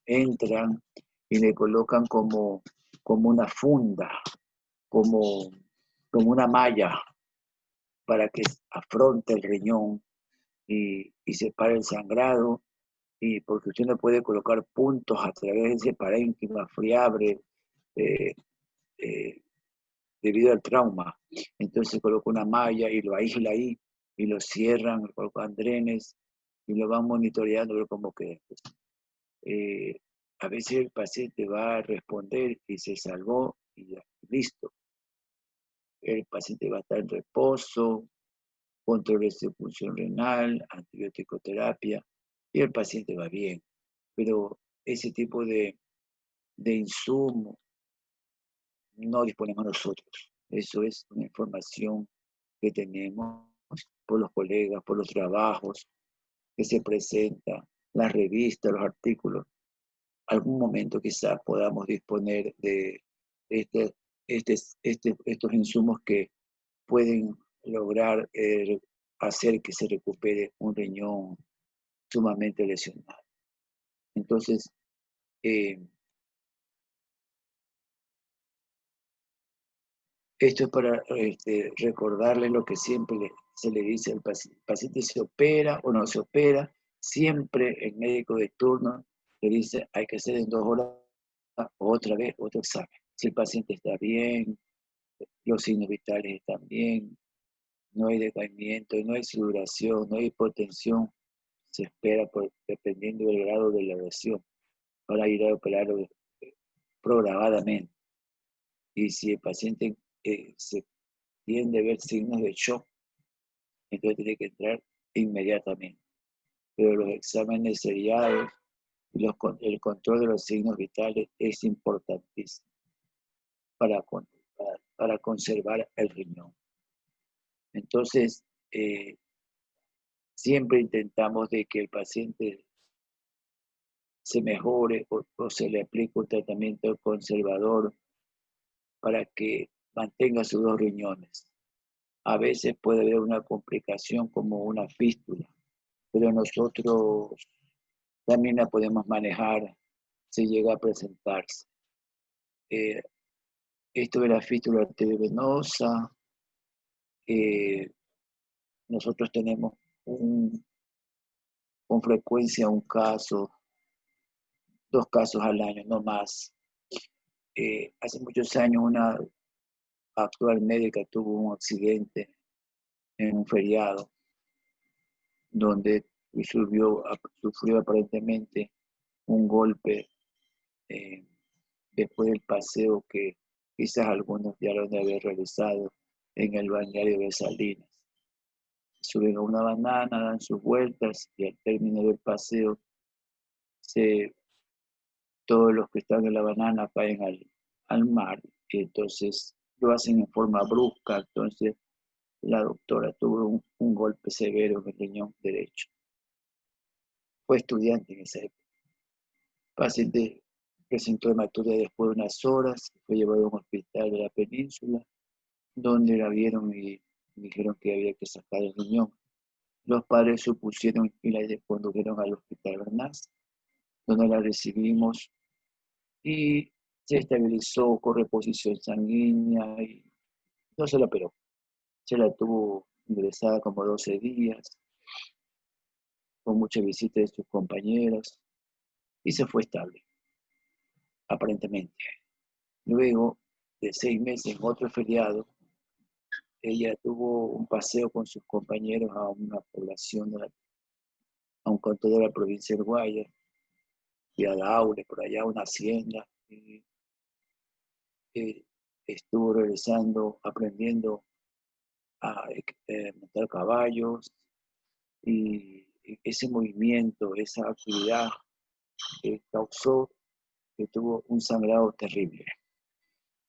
entran y le colocan como una funda, como una malla para que afronte el riñón y separe el sangrado, y porque usted no puede colocar puntos a través de ese parénquima friable, eh, debido al trauma. Entonces se coloca una malla y lo aísla ahí, y lo cierran, le colocan drenes, y lo van monitoreando, ver cómo queda. A veces el paciente va a responder y se salvó y ya, listo. El paciente va a estar en reposo, controles de función renal, antibiótico-terapia, y el paciente va bien. Pero ese tipo de insumo no disponemos nosotros. Eso es una información que tenemos por los colegas, por los trabajos que se presentan, las revistas, los artículos. Algún momento quizás podamos disponer de estos insumos que pueden lograr hacer que se recupere un riñón sumamente lesionado. Entonces, esto es para recordarle lo que siempre se le dice al paciente. El paciente se opera o no se opera, siempre el médico de turno le dice hay que hacer en 2 horas otra vez otro examen. Si el paciente está bien, los signos vitales están bien, no hay decaimiento, no hay sudoración, no hay hipotensión, se espera dependiendo del grado de la lesión para ir a operarlo programadamente. Y si el paciente se tiende a ver signos de shock, entonces tiene que entrar inmediatamente. Pero los exámenes seriados y el control de los signos vitales es importantísimo para conservar el riñón. Entonces, siempre intentamos de que el paciente se mejore o se le aplique un tratamiento conservador para que mantenga sus 2 riñones. A veces puede haber una complicación como una fístula, pero nosotros también la podemos manejar si llega a presentarse. Esto de la fístula arteriovenosa, nosotros tenemos con frecuencia 2 casos al año, no más. Hace muchos años una actual médica tuvo un accidente en un feriado donde sufrió aparentemente un golpe después del paseo que quizás algunos ya lo han de haber realizado en el balneario de Salinas. Suben a una banana, dan sus vueltas y al término del paseo todos los que están en la banana caen al mar y entonces lo hacen en forma brusca. Entonces la doctora tuvo un golpe severo en el riñón derecho. Fue estudiante en esa época. El paciente presentó hematuria después de unas horas, fue llevado a un hospital de la península, donde la vieron y dijeron que había que sacar el riñón. Los padres supusieron y la condujeron al hospital Bernás, donde la recibimos y se estabilizó con reposición sanguínea y no se la operó. Se la tuvo ingresada como 12 días, con muchas visitas de sus compañeros y se fue estable, aparentemente. Luego de 6 meses en otro feriado, ella tuvo un paseo con sus compañeros a una población, a un cantón de la provincia de Guayas, y a Daule, por allá, una hacienda. Y, estuvo regresando, aprendiendo a montar caballos, y ese movimiento, esa actividad causó que tuvo un sangrado terrible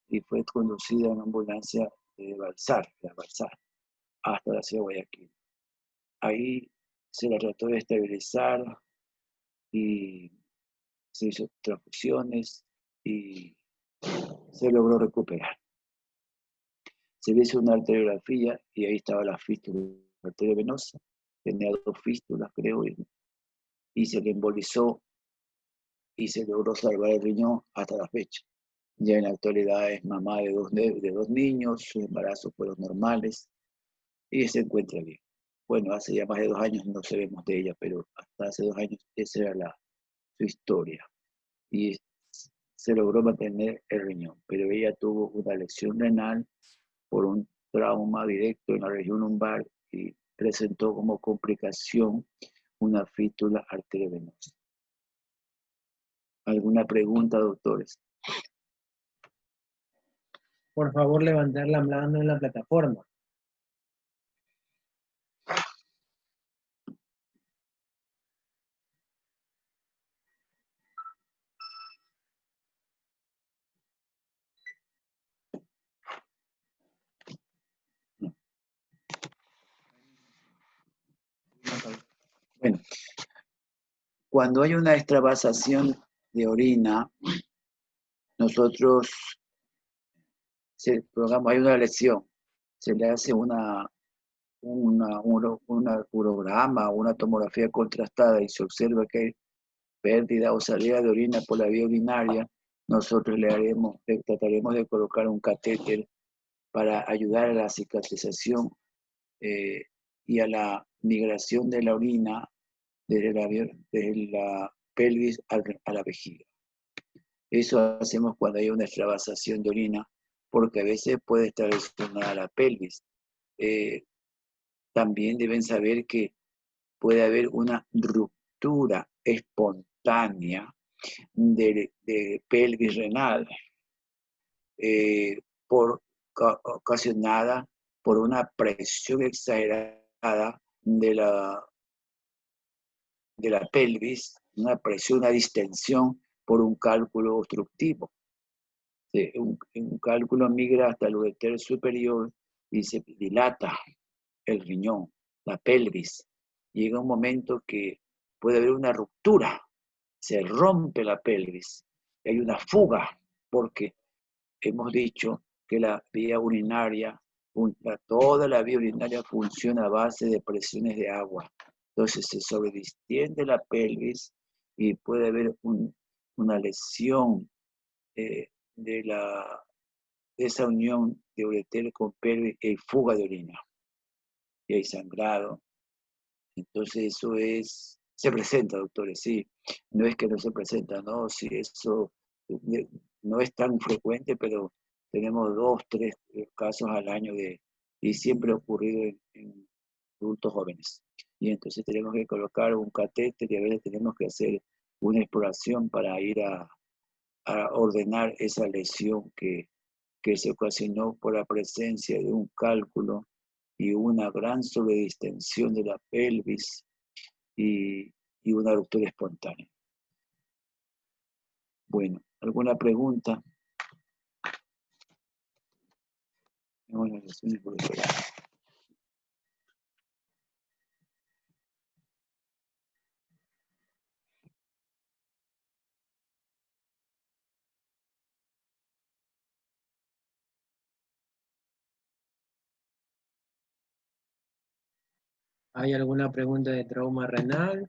y fue conducida en una ambulancia de Balsar, hasta la ciudad de Guayaquil. Ahí se la trató de estabilizar y se hizo transfusiones y se logró recuperar. Se le hizo una arteriografía y ahí estaba la fístula arteriovenosa, tenía 2 fístulas creo, y se le embolizó y se logró salvar el riñón hasta la fecha. Ya en la actualidad es mamá de 2 niños, sus embarazos fueron normales y se encuentra bien. Bueno, hace ya más de 2 años no sabemos de ella, pero hasta hace 2 años esa era su historia. Y se logró mantener el riñón, pero ella tuvo una lesión renal por un trauma directo en la región lumbar y presentó como complicación una fístula arteriovenosa. ¿Alguna pregunta, doctores? Por favor, levantar la mano en la plataforma. Bueno, cuando hay una extravasación de orina, nosotros, hay una lesión, se le hace un urograma, una tomografía contrastada y se observa que hay pérdida o salida de orina por la vía urinaria, nosotros trataremos de colocar un catéter para ayudar a la cicatrización y a la migración de la orina desde la pelvis a la vejiga. Eso hacemos cuando hay una extravasación de orina, porque a veces puede estar lesionada la pelvis. También deben saber que puede haber una ruptura espontánea de pelvis renal ocasionada por una presión exagerada de la pelvis, una presión, una distensión por un cálculo obstructivo. Un cálculo migra hasta el ureter superior y se dilata el riñón, la pelvis. Llega un momento que puede haber una ruptura, se rompe la pelvis, y hay una fuga, porque hemos dicho que la vía urinaria, toda la vía urinaria funciona a base de presiones de agua. Entonces se sobredistiende la pelvis y puede haber una lesión de esa unión de ureter con pelvis y fuga de orina. Y hay sangrado. Entonces eso se presenta, doctores, sí. No es que no se presenta, no, sí, eso no es tan frecuente, pero tenemos 2, 3 casos al año y siempre ha ocurrido en adultos jóvenes. Y entonces tenemos que colocar un catéter y a veces tenemos que hacer una exploración para ir a ordenar esa lesión que se ocasionó por la presencia de un cálculo y una gran sobredistensión de la pelvis y una ruptura espontánea. Bueno, ¿alguna pregunta? ¿Hay alguna pregunta de trauma renal?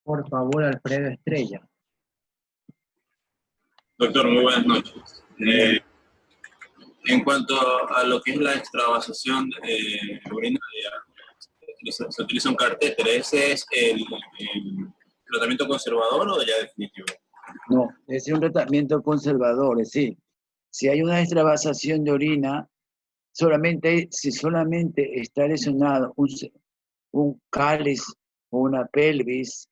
Por favor, Alfredo Estrella. Doctor, muy buenas noches. En cuanto a lo que es la extravasación urinaria, se utiliza un catéter. ¿Ese es el tratamiento conservador o ya definitivo? No, es un tratamiento conservador, es decir, si hay una extravasación de orina, si solamente está lesionado un cáliz o una pelvis,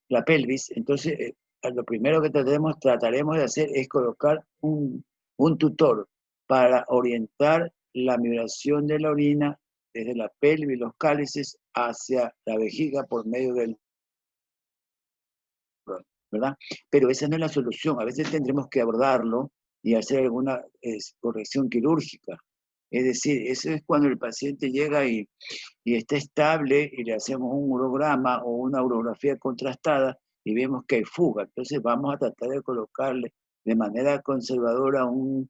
la pelvis, entonces lo primero que trataremos de hacer es colocar un tutor para orientar la migración de la orina desde la pelvis, los cálices, hacia la vejiga por medio del, ¿verdad? Pero esa no es la solución. A veces tendremos que abordarlo y hacer alguna corrección quirúrgica. Es decir, eso es cuando el paciente llega y está estable y le hacemos un urograma o una urografía contrastada y vemos que hay fuga. Entonces vamos a tratar de colocarle de manera conservadora un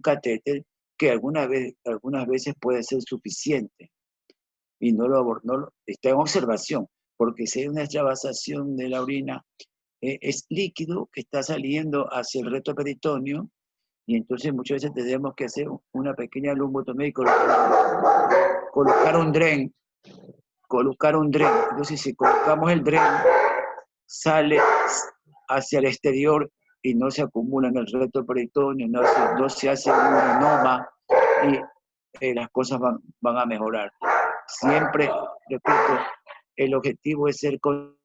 catéter que algunas veces puede ser suficiente y está en observación, porque si hay una extravasación de la orina, es líquido que está saliendo hacia el recto peritoneo, y entonces muchas veces tenemos que hacer una pequeña lumbotomía y colocar un dren. Entonces, si colocamos el dren, sale hacia el exterior y no se acumula en el recto peritoneo, no se hace un urinoma y las cosas van a mejorar. Siempre, repito, el objetivo es ser conservador,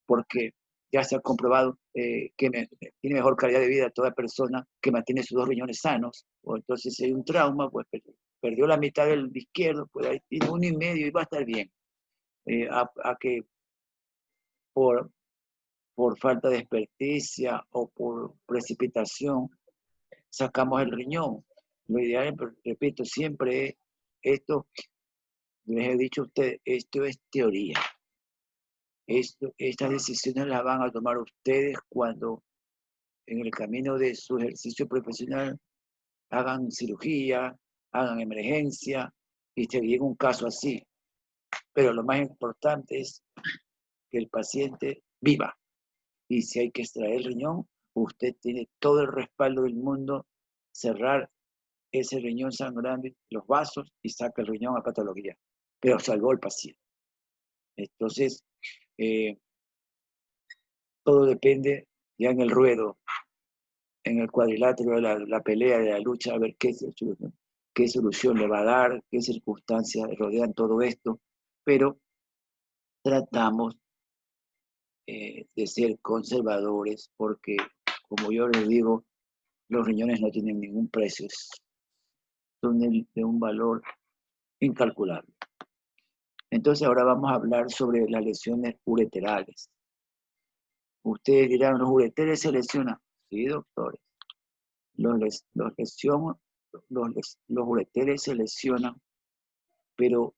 porque ya se ha comprobado que tiene mejor calidad de vida toda persona que mantiene sus 2 riñones sanos. O entonces, si hay un trauma, pues perdió la mitad del izquierdo, pues ahí tiene 1,5 y va a estar bien. A que por falta de experticia o por precipitación sacamos el riñón. Lo ideal, repito, siempre es esto. Les he dicho a ustedes, esto es teoría. Estas decisiones las van a tomar ustedes cuando en el camino de su ejercicio profesional hagan cirugía, hagan emergencia y te llegue un caso así. Pero lo más importante es que el paciente viva. Y si hay que extraer el riñón, usted tiene todo el respaldo del mundo, cerrar ese riñón sangrante, los vasos, y saca el riñón a patología. Pero salvó al paciente. Entonces, todo depende ya en el ruedo, en el cuadrilátero de la pelea, de la lucha, a ver qué solución le va a dar, qué circunstancias rodean todo esto, pero tratamos de ser conservadores porque, como yo les digo, los riñones no tienen ningún precio, son de un valor incalculable. Entonces ahora vamos a hablar sobre las lesiones ureterales. Ustedes dirán, ¿los ureteres se lesionan? Sí, doctores. Los ureteres se lesionan, pero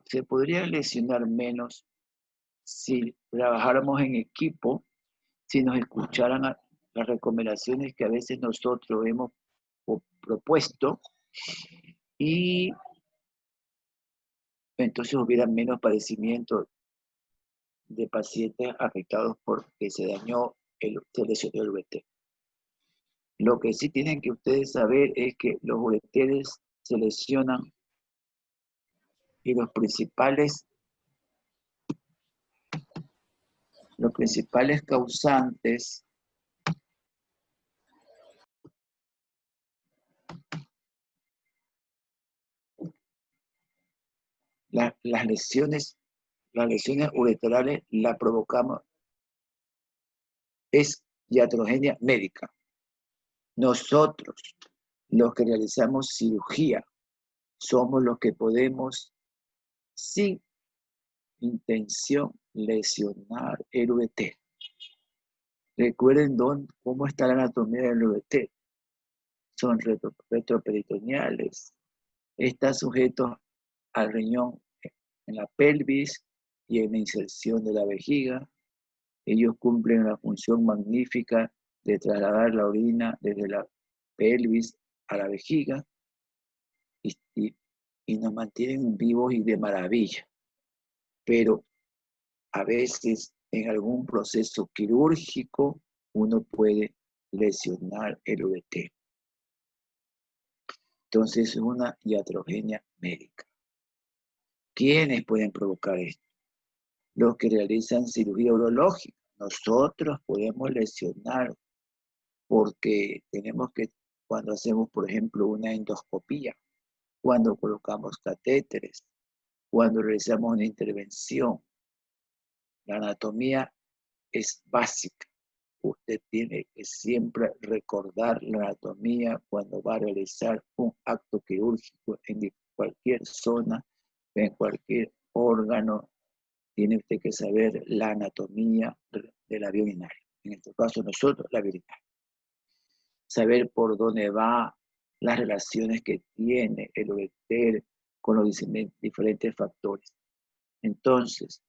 se podría lesionar menos si trabajáramos en equipo, si nos escucharan las recomendaciones que a veces nosotros hemos propuesto, y entonces hubiera menos padecimiento de pacientes afectados porque se lesionó el ureter. Lo que sí tienen que ustedes saber es que los ureteres se lesionan y los principales causantes las lesiones ureterales la provocamos, es iatrogenia médica. Nosotros, los que realizamos cirugía, somos los que podemos, sin intención, lesionar el ureter. Recuerden cómo está la anatomía del ureter. Son retroperitoneales. Está sujeto al riñón en la pelvis y en la inserción de la vejiga. Ellos cumplen la función magnífica de trasladar la orina desde la pelvis a la vejiga y nos mantienen vivos y de maravilla. Pero a veces en algún proceso quirúrgico uno puede lesionar el ureter. Entonces es una iatrogenia médica. ¿Quiénes pueden provocar esto? Los que realizan cirugía urológica. Nosotros podemos lesionar porque cuando hacemos, por ejemplo, una endoscopía, cuando colocamos catéteres, cuando realizamos una intervención, la anatomía es básica. Usted tiene que siempre recordar la anatomía cuando va a realizar un acto quirúrgico en cualquier zona, en cualquier órgano. Tiene usted que saber la anatomía de la vía urinaria. En este caso nosotros, la vía urinaria. Saber por dónde va, las relaciones que tiene el ureter con los diferentes factores. Entonces,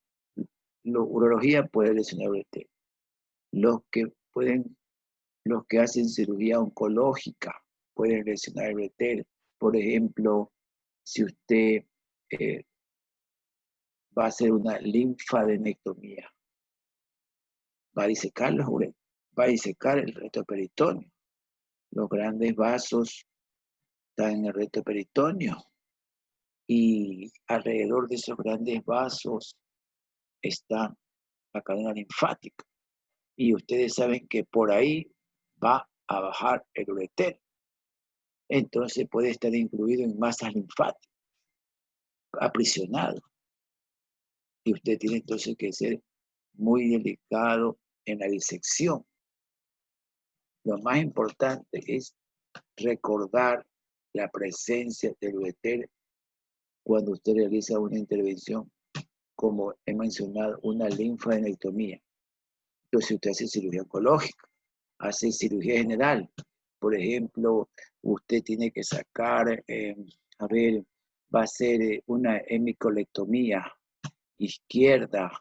la urología puede lesionar el ureter. Los que pueden Los que hacen cirugía oncológica pueden lesionar el ureter. Por ejemplo, si usted va a hacer una linfadenectomía, va a disecar va a disecar el recto peritoneo. Los grandes vasos están en el recto peritoneo y alrededor de esos grandes vasos está la cadena linfática. Y ustedes saben que por ahí va a bajar el ureter. Entonces puede estar incluido en masas linfáticas, aprisionado. Y usted tiene entonces que ser muy delicado en la disección. Lo más importante es recordar la presencia del ureter cuando usted realiza una intervención, como he mencionado, una linfadenectomía. Entonces, si usted hace cirugía oncológica, hace cirugía general, por ejemplo, usted tiene que sacar, va a hacer una hemicolectomía izquierda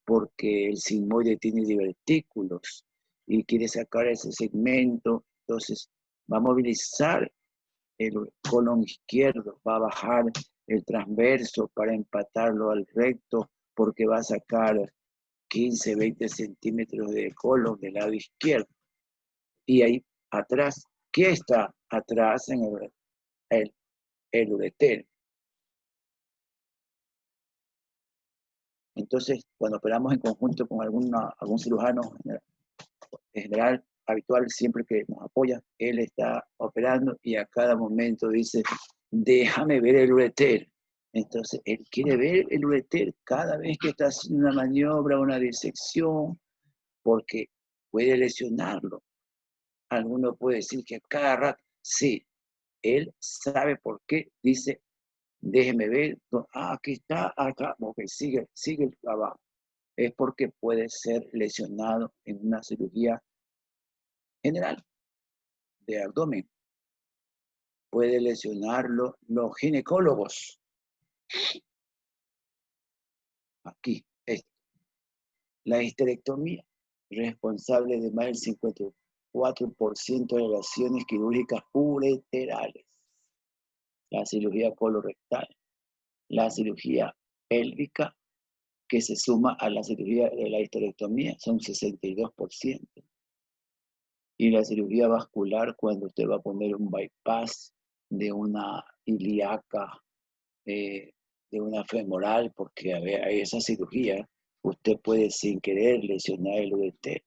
porque el sigmoide tiene divertículos y quiere sacar ese segmento, entonces va a movilizar el colon izquierdo, va a bajar el transverso para empatarlo al recto porque va a sacar 15, 20 centímetros de colon del lado izquierdo. Y ahí atrás, ¿qué está atrás en el ureter? Entonces, cuando operamos en conjunto con algún cirujano en general, habitual, siempre que nos apoya, él está operando y a cada momento dice, déjame ver el ureter. Entonces, él quiere ver el ureter cada vez que está haciendo una maniobra, una disección, porque puede lesionarlo. Alguno puede decir que a cada rato, sí, él sabe por qué, dice, déjeme ver, aquí está, acá, porque sigue el trabajo. Es porque puede ser lesionado en una cirugía general de abdomen. Puede lesionarlo los ginecólogos. Aquí, esto. La histerectomía, responsable de más del 54% de lesiones quirúrgicas ureterales. La cirugía colorectal. La cirugía pélvica, que se suma a la cirugía de la histerectomía, son 62%. Y la cirugía vascular, cuando usted va a poner un bypass de una ilíaca, de una femoral, porque hay esa cirugía, usted puede sin querer lesionar el ureter.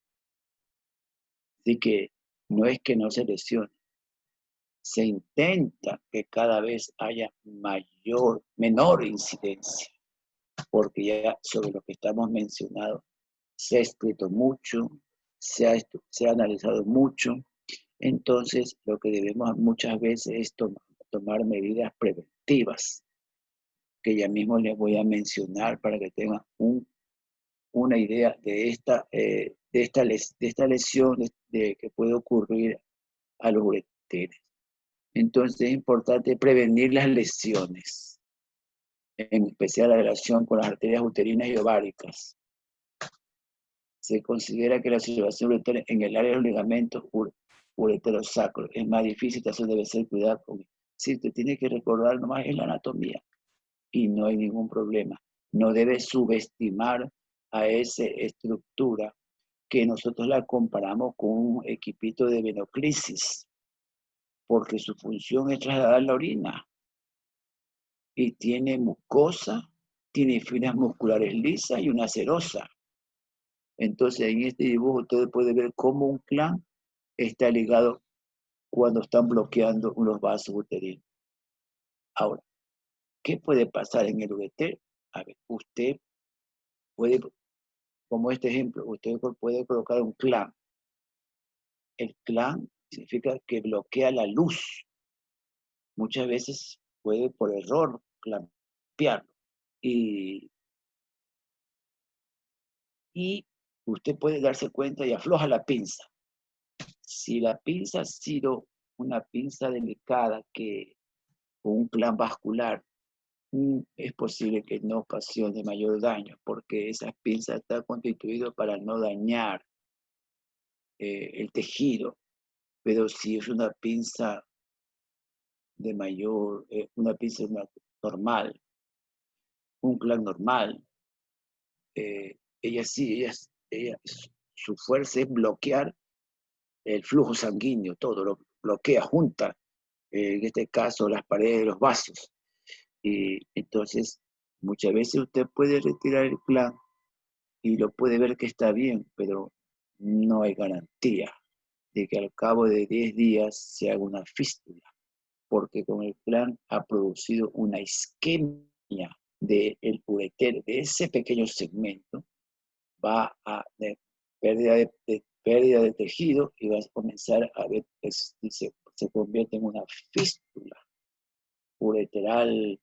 Así que no es que no se lesione, se intenta que cada vez haya menor incidencia, porque ya sobre lo que estamos mencionando se ha escrito mucho, se ha analizado mucho. Entonces, lo que debemos muchas veces es tomar medidas preventivas, que ya mismo les voy a mencionar para que tengan una idea de esta lesión que puede ocurrir a los ureteres. Entonces, es importante prevenir las lesiones, en especial la relación con las arterias uterinas y ováricas. Se considera que la observación uretera en el área de los ligamentos ureterosacros es más difícil, entonces debe ser cuidado con. Si usted tiene que recordar nomás es la anatomía y no hay ningún problema. No debe subestimar a esa estructura que nosotros la comparamos con un equipito de venoclisis, porque su función es trasladar la orina y tiene mucosa, tiene fibras musculares lisas y una serosa. Entonces, en este dibujo usted puede ver cómo un clan está ligado cuando están bloqueando los vasos uterinos. Ahora, ¿qué puede pasar en el ureter? A ver, usted puede, como este ejemplo, usted puede colocar un clan. El clan significa que bloquea la luz. Muchas veces puede por error clampearlo. Y usted puede darse cuenta y afloja la pinza. Si la pinza ha sido una pinza delicada con un clan vascular, es posible que no ocasione mayor daño, porque esas pinzas están constituidas para no dañar el tejido Pero si es una pinza de mayor, una pinza normal, un clan normal, ella sí, su fuerza es bloquear el flujo sanguíneo, todo lo bloquea, junta, en este caso las paredes de los vasos. Y entonces, muchas veces usted puede retirar el clan y lo puede ver que está bien, pero no hay garantía de que al cabo de 10 días se haga una fístula, porque con el clan ha producido una isquemia del ureter, de ese pequeño segmento, va a pérdida de tejido y va a comenzar a ver, se convierte en una fístula ureteral,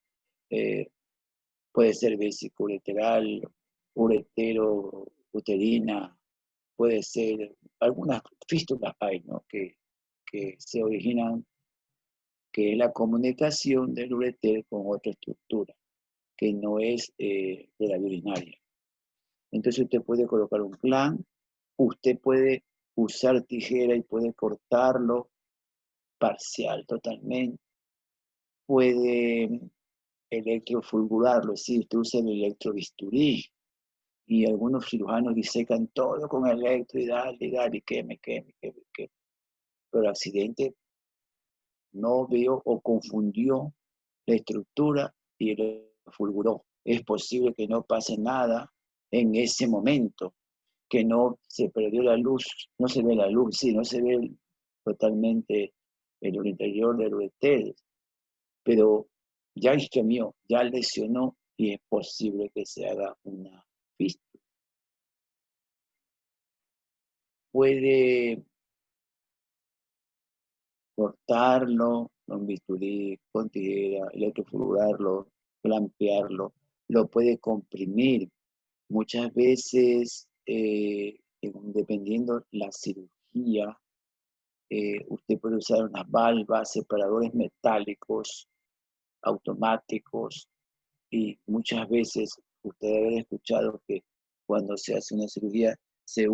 puede ser vesiculeteral, uretero, uterina, puede ser, algunas fístulas hay, ¿no? que se originan, que es la comunicación del ureter con otra estructura, que no es de la vía urinaria. Entonces usted puede colocar un clan, usted puede usar tijera y puede cortarlo parcial, totalmente. Puede electrofulgurarlo, es decir, usted usa el electrobisturí, y algunos cirujanos disecan todo con electro y dale, y queme. Pero el accidente no vio o confundió la estructura y lo fulguró. Es posible que no pase nada en ese momento, que no se perdió la luz, no se ve la luz, sí, no se ve totalmente el interior del ureter, pero ya isquemió, ya lesionó y es posible que se haga una fístula. Puede cortarlo con bisturí, con tijera, electrofulgurarlo, clampearlo, lo puede comprimir. Muchas veces, dependiendo la cirugía, usted puede usar unas valvas, separadores metálicos, automáticos, y muchas veces usted debe haber escuchado que cuando se hace una cirugía se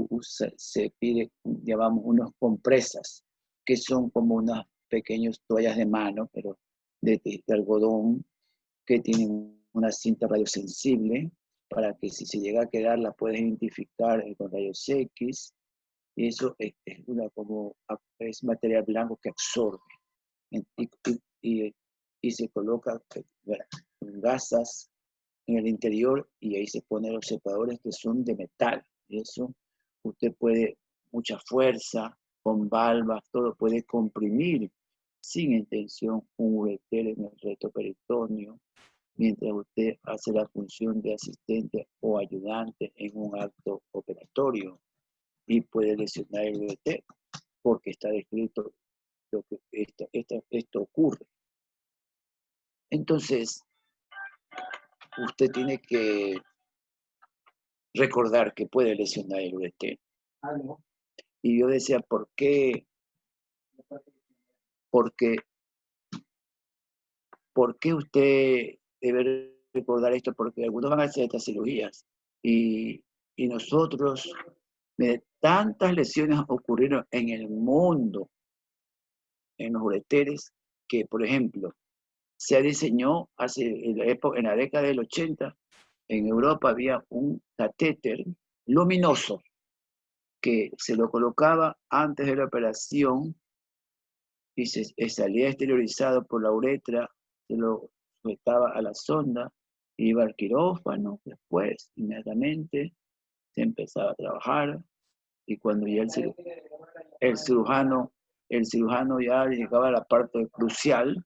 pide, llamamos, unos compresas, que son como unas pequeñas toallas de mano, pero de algodón, que tienen una cinta radiosensible, para que si se llega a quedar la puedes identificar con rayos X, y eso es material blanco que absorbe, y se coloca gasas en el interior, y ahí se ponen los separadores que son de metal. Y eso usted puede, mucha fuerza, con valvas, todo, puede comprimir sin intención un ureter en el recto peritoneo, mientras usted hace la función de asistente o ayudante en un acto operatorio, y puede lesionar el ureter, porque está descrito lo que esto ocurre. Entonces, usted tiene que recordar que puede lesionar el ureter. Y yo decía, ¿por qué? ¿Por qué usted debe recordar esto? Porque algunos van a hacer estas cirugías. Y nosotros, tantas lesiones ocurrieron en el mundo, en los ureteres, que, por ejemplo, se diseñó en la década del 80, en Europa había un catéter luminoso que se lo colocaba antes de la operación y salía exteriorizado por la uretra, se lo sujetaba a la sonda, iba al quirófano, después inmediatamente se empezaba a trabajar, y cuando ya el cirujano ya llegaba a la parte crucial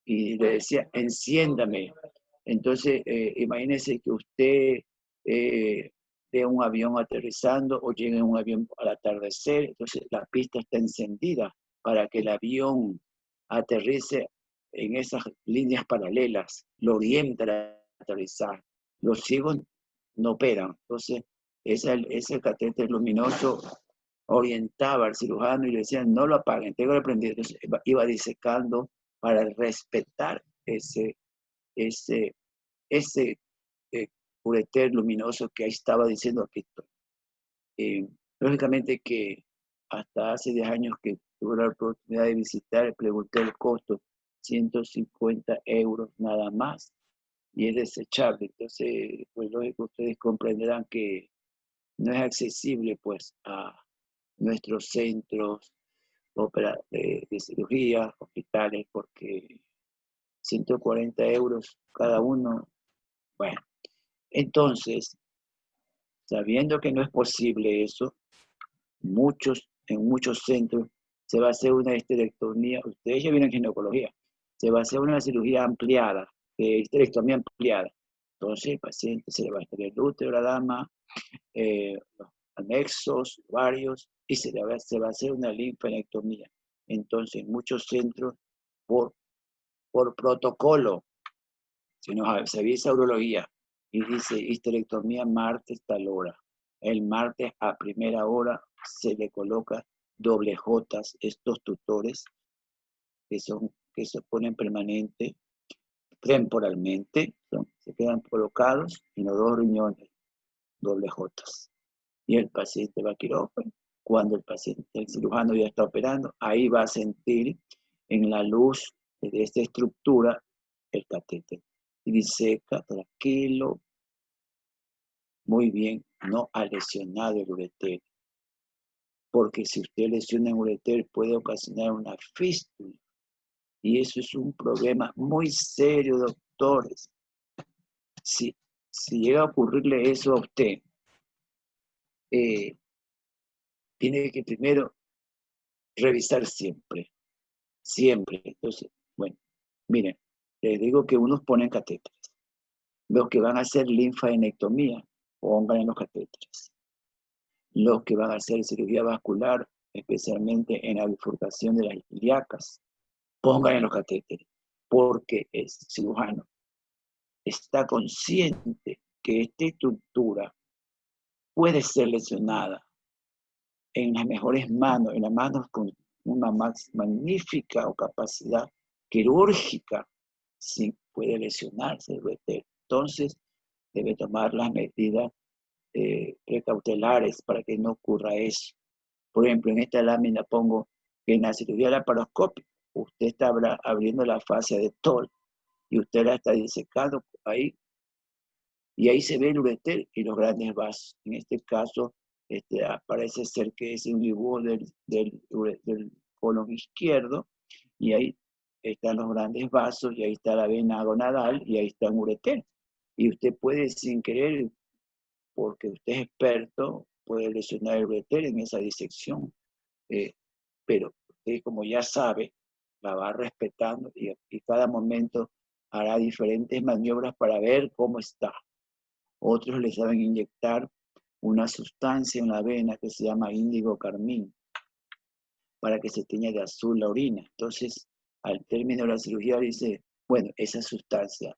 y le decía, enciéndame. Entonces, imagínese que usted ve un avión aterrizando o llega en un avión al atardecer, entonces la pista está encendida para que el avión aterrice en esas líneas paralelas, lo orienta a aterrizar. Los ciegos no operan, entonces ese catéter luminoso orientaba al cirujano y le decían, no lo apaguen, tengo que prender. Entonces iba disecando para respetar ese ureter luminoso que ahí estaba diciendo, aquí estoy. Lógicamente que hasta hace 10 años que tuve la oportunidad de visitar, pregunté el costo, 150 euros nada más, y es desechable. Entonces, pues lógico, ustedes comprenderán que no es accesible pues a nuestros centros de cirugía, hospitales, porque 140 euros cada uno. Bueno, entonces, sabiendo que no es posible eso, en muchos centros se va a hacer una histerectomía. Ustedes ya vieron ginecología. Se va a hacer una cirugía ampliada, histerectomía ampliada. Entonces, el paciente se le va a extraer el útero, la dama, los anexos, varios, y se va a hacer una linfadenectomía. Entonces, muchos centros, por protocolo, se avisa urología y dice histerectomía martes tal hora. El martes a primera hora se le coloca doble Jotas, estos tutores que se ponen temporalmente, se quedan colocados en los dos riñones, doble Jotas. Y el paciente va a quirófano. Cuando el cirujano ya está operando, ahí va a sentir en la luz de esta estructura el catéter. Y diseca, tranquilo, muy bien, no ha lesionado el ureter. Porque si usted lesiona el ureter puede ocasionar una fístula. Y eso es un problema muy serio, doctores. Si llega a ocurrirle eso a usted, tiene que primero revisar siempre. Siempre. Entonces, bueno, miren, les digo que unos ponen catéteres. Los que van a hacer linfadenectomía, pongan en los catéteres. Los que van a hacer cirugía vascular, especialmente en la bifurcación de las ilíacas, pongan en los catéteres. Porque el cirujano está consciente que esta estructura puede ser lesionada en las mejores manos, en las manos con una magnífica capacidad quirúrgica, sí puede lesionarse el ureter. Entonces, debe tomar las medidas precautelares para que no ocurra eso. Por ejemplo, en esta lámina pongo que en la cirugía laparoscópica, usted está abriendo la fascia de Toll y usted la está disecando ahí, y ahí se ve el ureter y los grandes vasos. En este caso, parece ser que es un dibujo del colon izquierdo, y ahí están los grandes vasos, y ahí está la vena gonadal, y ahí está un ureter. Y usted puede, sin querer, porque usted es experto, puede lesionar el ureter en esa disección. Pero usted, como ya sabe, la va respetando y cada momento hará diferentes maniobras para ver cómo está. Otros le saben inyectar una sustancia en la vena que se llama índigo carmín para que se teña de azul la orina. Entonces, al término de la cirugía dice, bueno, esa sustancia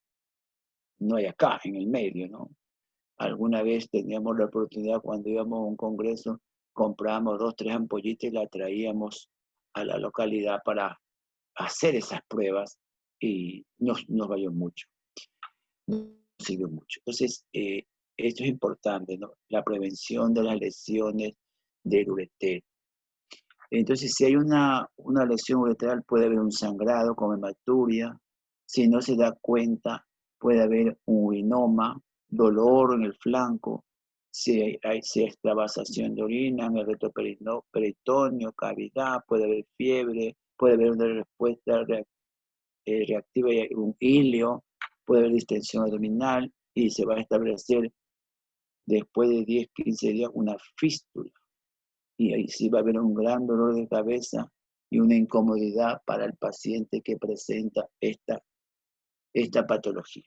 no hay acá, en el medio, ¿no? Alguna vez teníamos la oportunidad, cuando íbamos a un congreso, comprábamos 2, 3 ampollitas y la traíamos a la localidad para hacer esas pruebas, y nos valió mucho, nos sirvió mucho. Entonces, esto es importante, ¿no? La prevención de las lesiones del ureter. Entonces, si hay una lesión uretral, puede haber un sangrado con hematuria. Si no se da cuenta, puede haber un urinoma, dolor en el flanco. Si hay extravasación de orina en el retroperitoneo, cavidad, puede haber fiebre, puede haber una respuesta reactiva, un ilio, puede haber distensión abdominal, y se va a establecer después de 10, 15 días una fístula. Y ahí sí va a haber un gran dolor de cabeza y una incomodidad para el paciente que presenta esta patología.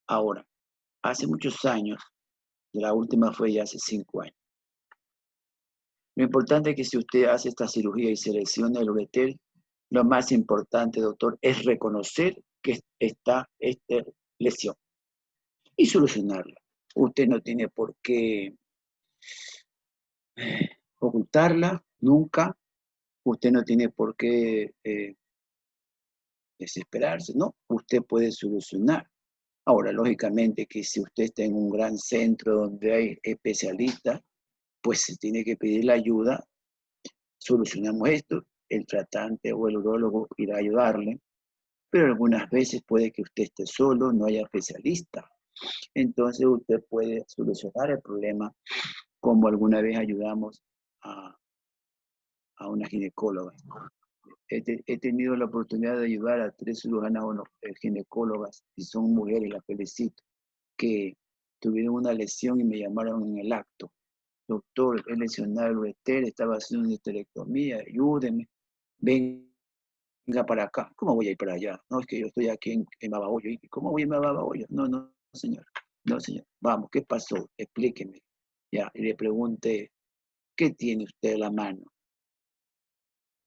Ahora, hace muchos años, la última fue ya hace 5 años. Lo importante es que si usted hace esta cirugía y se lesiona el ureter, lo más importante, doctor, es reconocer que está esta lesión y solucionarla. Usted no tiene por qué ocultarla nunca. Usted no tiene por qué desesperarse, ¿no? Usted puede solucionar. Ahora, lógicamente que si usted está en un gran centro donde hay especialistas, pues se tiene que pedir la ayuda, solucionamos esto el tratante o el urólogo irá a ayudarle, pero algunas veces puede que usted esté solo, no haya especialista. Entonces usted puede solucionar el problema como alguna vez ayudamos a una ginecóloga. He tenido la oportunidad de ayudar a 3 cirujanas ginecólogas, y son mujeres, las felicito, que tuvieron una lesión y me llamaron en el acto. Doctor, he lesionado el ureter, estaba haciendo una histerectomía, ayúdeme, venga para acá. ¿Cómo voy a ir para allá? No, es que yo estoy aquí en Babahoyo. ¿Y cómo voy a ir a Babahoyo? No, señor. No, señor. Vamos, ¿qué pasó? Explíqueme. Ya, y le pregunté, ¿qué tiene usted en la mano?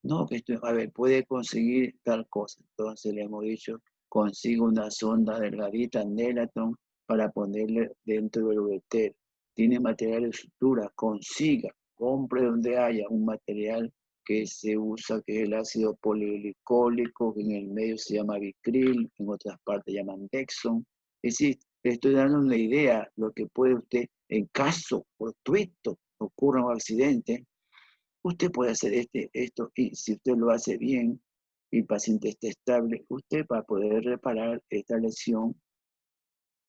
No, que esto, a ver, puede conseguir tal cosa. Entonces le hemos dicho, consiga una sonda delgadita, Nelaton, para ponerle dentro del ureter. Tiene material de sutura, consiga, compre donde haya un material que se usa, que es el ácido poliglicólico, que en el medio se llama Vicril, en otras partes llaman Dexon. Es decir, le estoy dando una idea, lo que puede usted, en caso fortuito ocurra un accidente, usted puede hacer esto, y si usted lo hace bien y el paciente está estable, usted va a poder reparar esta lesión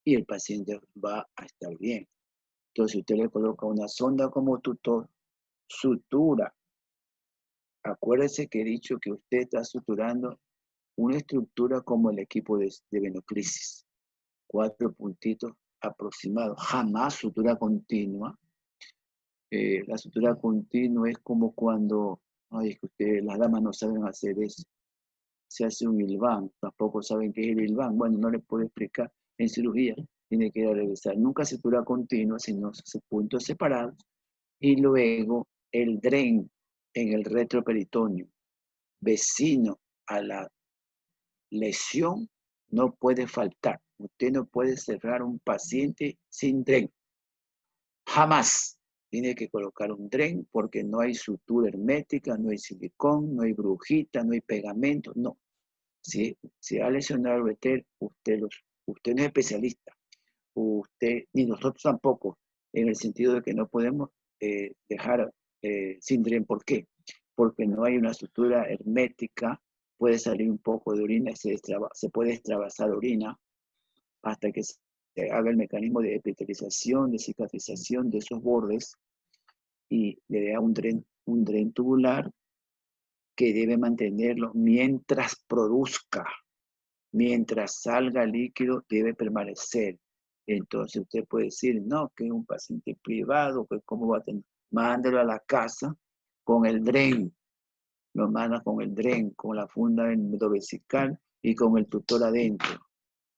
y el paciente va a estar bien. Entonces usted le coloca una sonda como tutor, sutura. Acuérdese que he dicho que usted está suturando una estructura como el equipo de venoclisis. 4 puntitos aproximados, jamás sutura continua. La sutura continua es como cuando, ay, es que ustedes, las damas no saben hacer eso. Se hace un hilván, tampoco saben qué es el hilván. Bueno, no les puedo explicar. En cirugía tiene que ir a revisar. Nunca sutura continua, sino puntos separados. Y luego el dren en el retroperitoneo, vecino a la lesión, no puede faltar. Usted no puede cerrar un paciente sin dren. Jamás. Tiene que colocar un dren porque no hay sutura hermética, no hay silicón, no hay brujita, no hay pegamento, no. Si ha lesionado el ureter, usted no es especialista. Usted, ni nosotros tampoco, en el sentido de que no podemos dejar sin dren. ¿Por qué? Porque no hay una sutura hermética, puede salir un poco de orina, se puede extravasar orina hasta que se haga el mecanismo de epitelización, de cicatrización de esos bordes y le da un dren tubular que debe mantenerlo mientras produzca. Mientras salga líquido, debe permanecer. Entonces usted puede decir, no, que es un paciente privado, que cómo va a tener. Mándelo a la casa con el dren. Lo manda con el dren, con la funda endovesical y con el tutor adentro.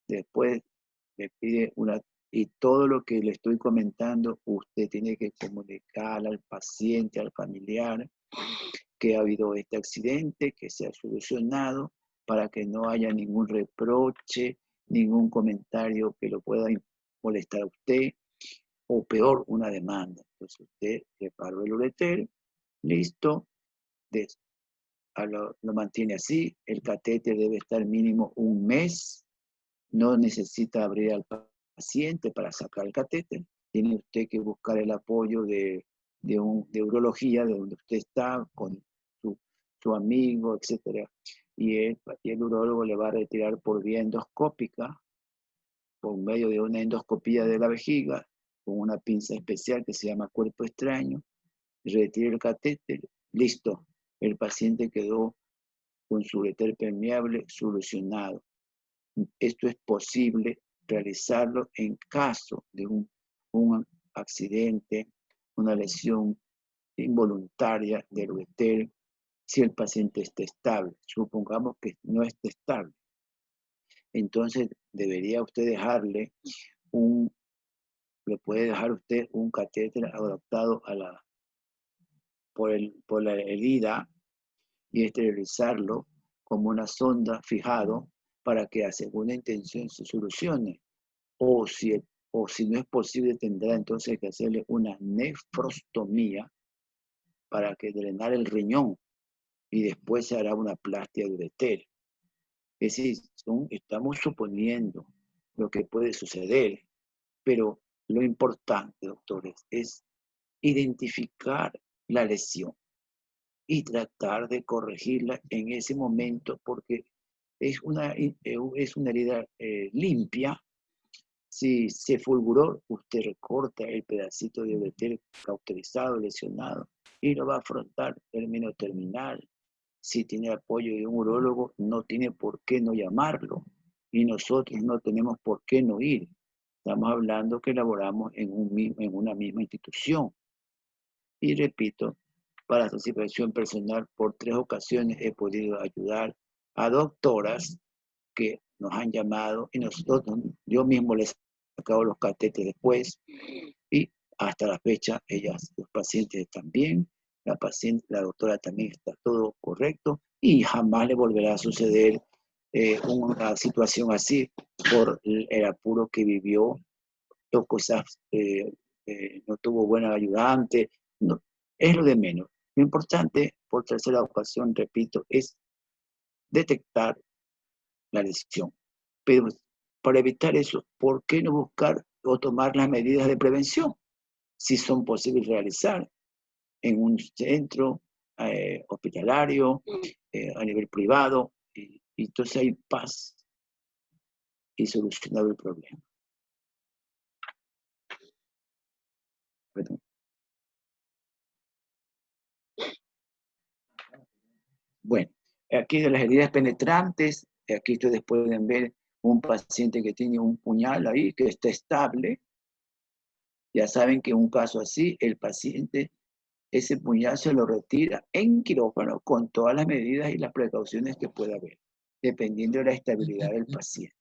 Después le pide y todo lo que le estoy comentando, usted tiene que comunicar al paciente, al familiar, que ha habido este accidente, que se ha solucionado, para que no haya ningún reproche, ningún comentario que lo pueda molestar a usted, o peor, una demanda. Entonces usted reparó el ureter, listo, lo mantiene así, el catéter debe estar mínimo 1 mes, no necesita abrir al paciente para sacar el catéter, tiene usted que buscar el apoyo de urología, de donde usted está, con su amigo, etc. Y el urólogo le va a retirar por vía endoscópica, por medio de una endoscopía de la vejiga, con una pinza especial que se llama cuerpo extraño, retira el catéter, listo, el paciente quedó con su ureter permeable solucionado. Esto es posible realizarlo en caso de un accidente, una lesión involuntaria del ureter, si el paciente está estable. Supongamos que no está estable. Entonces debería usted le puede dejar usted un catéter adaptado por la herida y esterilizarlo como una sonda fijado para que a segunda intención se solucione. O si no es posible, tendrá entonces que hacerle una nefrostomía para que drenar el riñón y después se hará una plastia de ureter. Es decir, estamos suponiendo lo que puede suceder, pero lo importante, doctores, es identificar la lesión y tratar de corregirla en ese momento, porque es una herida limpia. Si se fulguró, usted recorta el pedacito de ureter cauterizado, lesionado, y lo va a afrontar término terminal. Si tiene apoyo de un urólogo, no tiene por qué no llamarlo, y nosotros no tenemos por qué no ir. Estamos hablando que laboramos en una misma institución. Y repito, para satisfacción personal, por 3 ocasiones he podido ayudar a doctoras que nos han llamado y nosotros, yo mismo les he sacado los catéteres después y hasta la fecha los pacientes están bien, la doctora también está todo correcto y jamás le volverá a suceder una situación así por el apuro que vivió, o cosas, no tuvo buena ayudante, no, es lo de menos. Lo importante, por 3ª ocasión, repito, es detectar la lesión. Pero para evitar eso, ¿por qué no buscar o tomar las medidas de prevención? Si son posibles realizar en un centro hospitalario, a nivel privado, y entonces hay paz y solucionado el problema. Perdón. Bueno, aquí de las heridas penetrantes, aquí ustedes pueden ver un paciente que tiene un puñal ahí, que está estable. Ya saben que en un caso así, el paciente, ese puñal se lo retira en quirófano con todas las medidas y las precauciones que pueda haber, dependiendo de la estabilidad del paciente.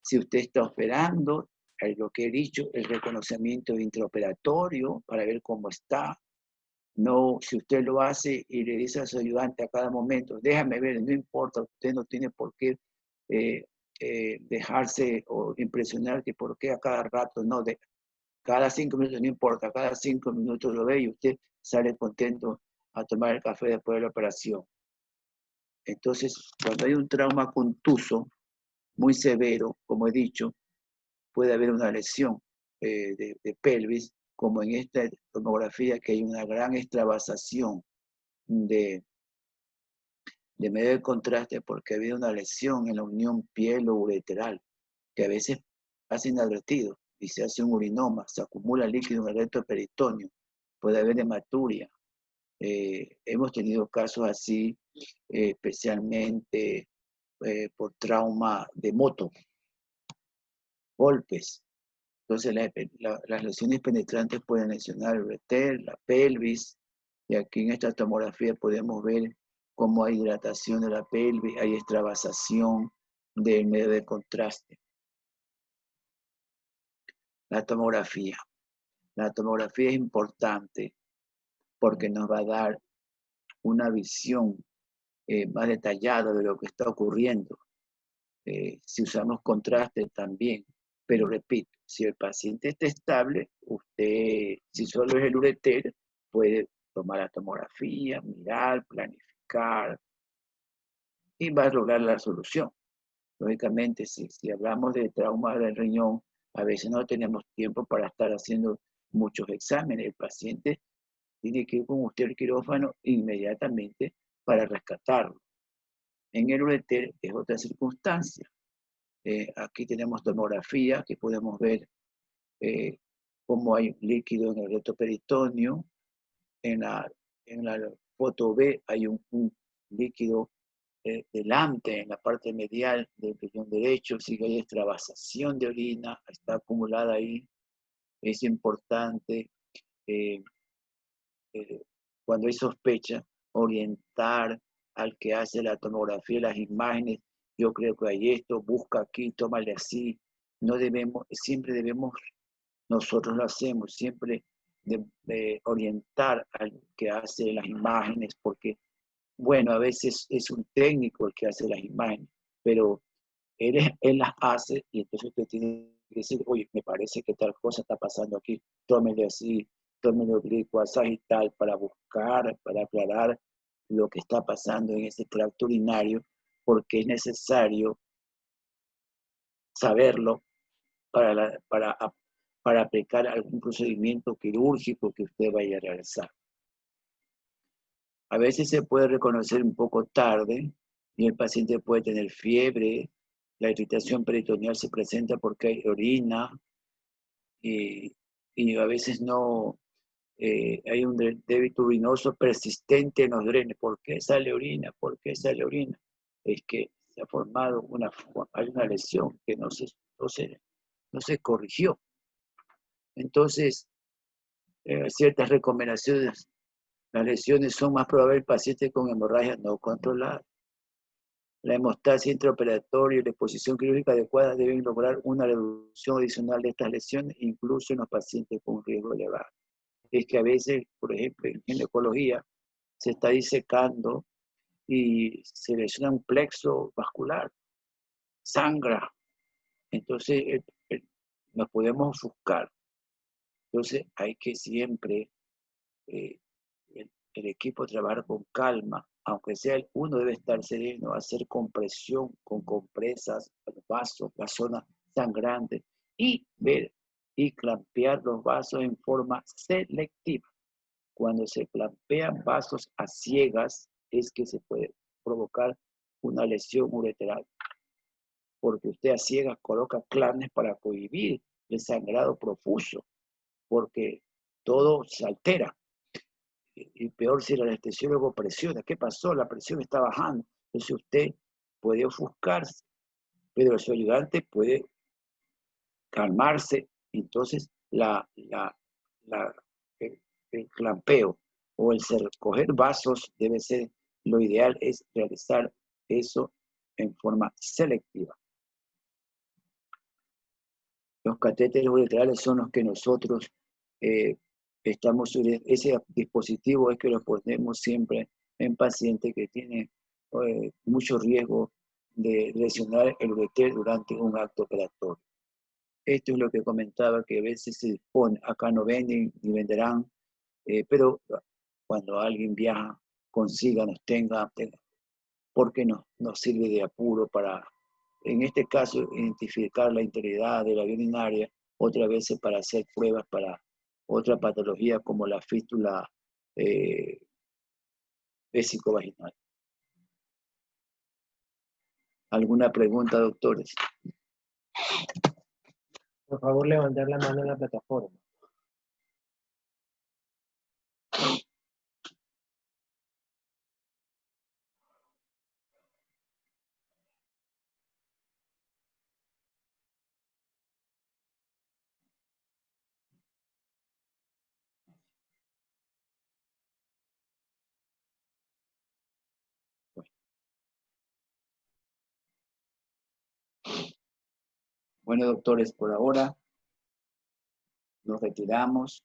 Si usted está operando, lo que he dicho, el reconocimiento intraoperatorio para ver cómo está. No, si usted lo hace y le dice a su ayudante a cada momento, déjame ver, no importa, usted no tiene por qué dejarse o impresionar que por qué a cada rato, no, cada 5 minutos, no importa, cada 5 minutos lo ve y usted sale contento a tomar el café después de la operación. Entonces, cuando hay un trauma contuso muy severo, como he dicho, puede haber una lesión de pelvis, como en esta tomografía, que hay una gran extravasación de medio de contraste porque ha habido una lesión en la unión pielo-ureteral, que a veces pasa inadvertido y se hace un urinoma, se acumula líquido en el recto peritoneo, puede haber hematuria. Hemos tenido casos así, especialmente por trauma de moto, golpes. Entonces las lesiones penetrantes pueden lesionar el ureter, la pelvis, y aquí en esta tomografía podemos ver cómo hay dilatación de la pelvis, hay extravasación del medio de contraste. La tomografía. La tomografía es importante porque nos va a dar una visión más detallada de lo que está ocurriendo. Si usamos contraste también. Pero repito, si el paciente está estable, usted, si solo es el ureter, puede tomar la tomografía, mirar, planificar y va a lograr la solución. Lógicamente, si hablamos de trauma del riñón, a veces no tenemos tiempo para estar haciendo muchos exámenes. El paciente tiene que ir con usted al quirófano inmediatamente para rescatarlo. En el ureter es otra circunstancia. Aquí tenemos tomografía que podemos ver cómo hay líquido en el recto peritoneo. En la foto B hay un líquido delante, en la parte medial del riñón derecho, sí que hay extravasación de orina, está acumulada ahí. Es importante, cuando hay sospecha, orientar al que hace la tomografía, las imágenes. Yo creo que hay esto, busca aquí, tómale así. No debemos, siempre debemos, nosotros lo hacemos, siempre de orientar al que hace las imágenes, porque, bueno, a veces es un técnico el que hace las imágenes, pero él las hace y entonces usted tiene que decir, oye, me parece que tal cosa está pasando aquí, tómele así, tómele oblicuo, así y tal, para buscar, para aclarar lo que está pasando en ese tracto urinario, porque es necesario saberlo para aplicar algún procedimiento quirúrgico que usted vaya a realizar. A veces se puede reconocer un poco tarde y el paciente puede tener fiebre, la irritación peritoneal se presenta porque hay orina y a veces no hay un débito urinoso persistente en los drenes. ¿Por qué sale orina? ¿Por qué sale orina? Es que se ha formado hay una lesión que no se corrigió. Entonces, ciertas recomendaciones, las lesiones son más probables en pacientes con hemorragia no controlada. La hemostasia intraoperatoria y la exposición quirúrgica adecuada deben lograr una reducción adicional de estas lesiones, incluso en los pacientes con riesgo elevado. Es que a veces, por ejemplo, en ginecología, se está disecando y se lesiona un plexo vascular, sangra. Entonces, nos podemos ofuscar. Entonces, hay que siempre, el equipo trabajar con calma, aunque sea uno debe estar sereno, hacer compresión con compresas a los vasos, la zona sangrante, y ver y clampear los vasos en forma selectiva. Cuando se clampean vasos a ciegas, es que se puede provocar una lesión ureteral, porque usted a ciegas coloca clanes para cohibir el sangrado profuso, porque todo se altera. Y peor si el anestesiólogo presiona. ¿Qué pasó? La presión está bajando. Entonces usted puede ofuscarse, pero su ayudante puede calmarse. Entonces el clampeo o el recoger vasos debe ser, lo ideal es realizar eso en forma selectiva. Los catéteres ureterales son los que nosotros ese dispositivo es que lo ponemos siempre en pacientes que tienen mucho riesgo de lesionar el ureter durante un acto operatorio. Esto es lo que comentaba, que a veces se pone, acá no venden ni venderán, pero cuando alguien viaja, consíganos, tenga, porque nos sirve de apuro para, en este caso, identificar la integridad de la vía urinaria, otra vez para hacer pruebas para otra patología como la fístula vésico-vaginal. ¿Alguna pregunta, doctores? Por favor, levantar la mano en la plataforma. Bueno, doctores, por ahora nos retiramos.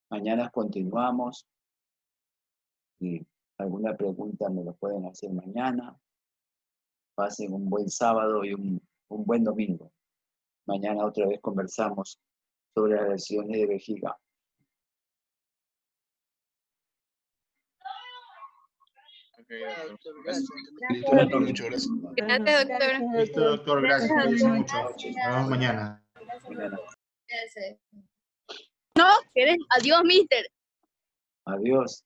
Mañana continuamos. Y alguna pregunta me lo pueden hacer mañana. Pasen un buen sábado y un buen domingo. Mañana otra vez conversamos sobre las lesiones de vejiga. Listo, doctor, muchas gracias. Gracias, doctor. Listo, doctor, gracias. Cuídense mucho. Nos vemos mañana. No, ¿quieres? Adiós, mister. Adiós.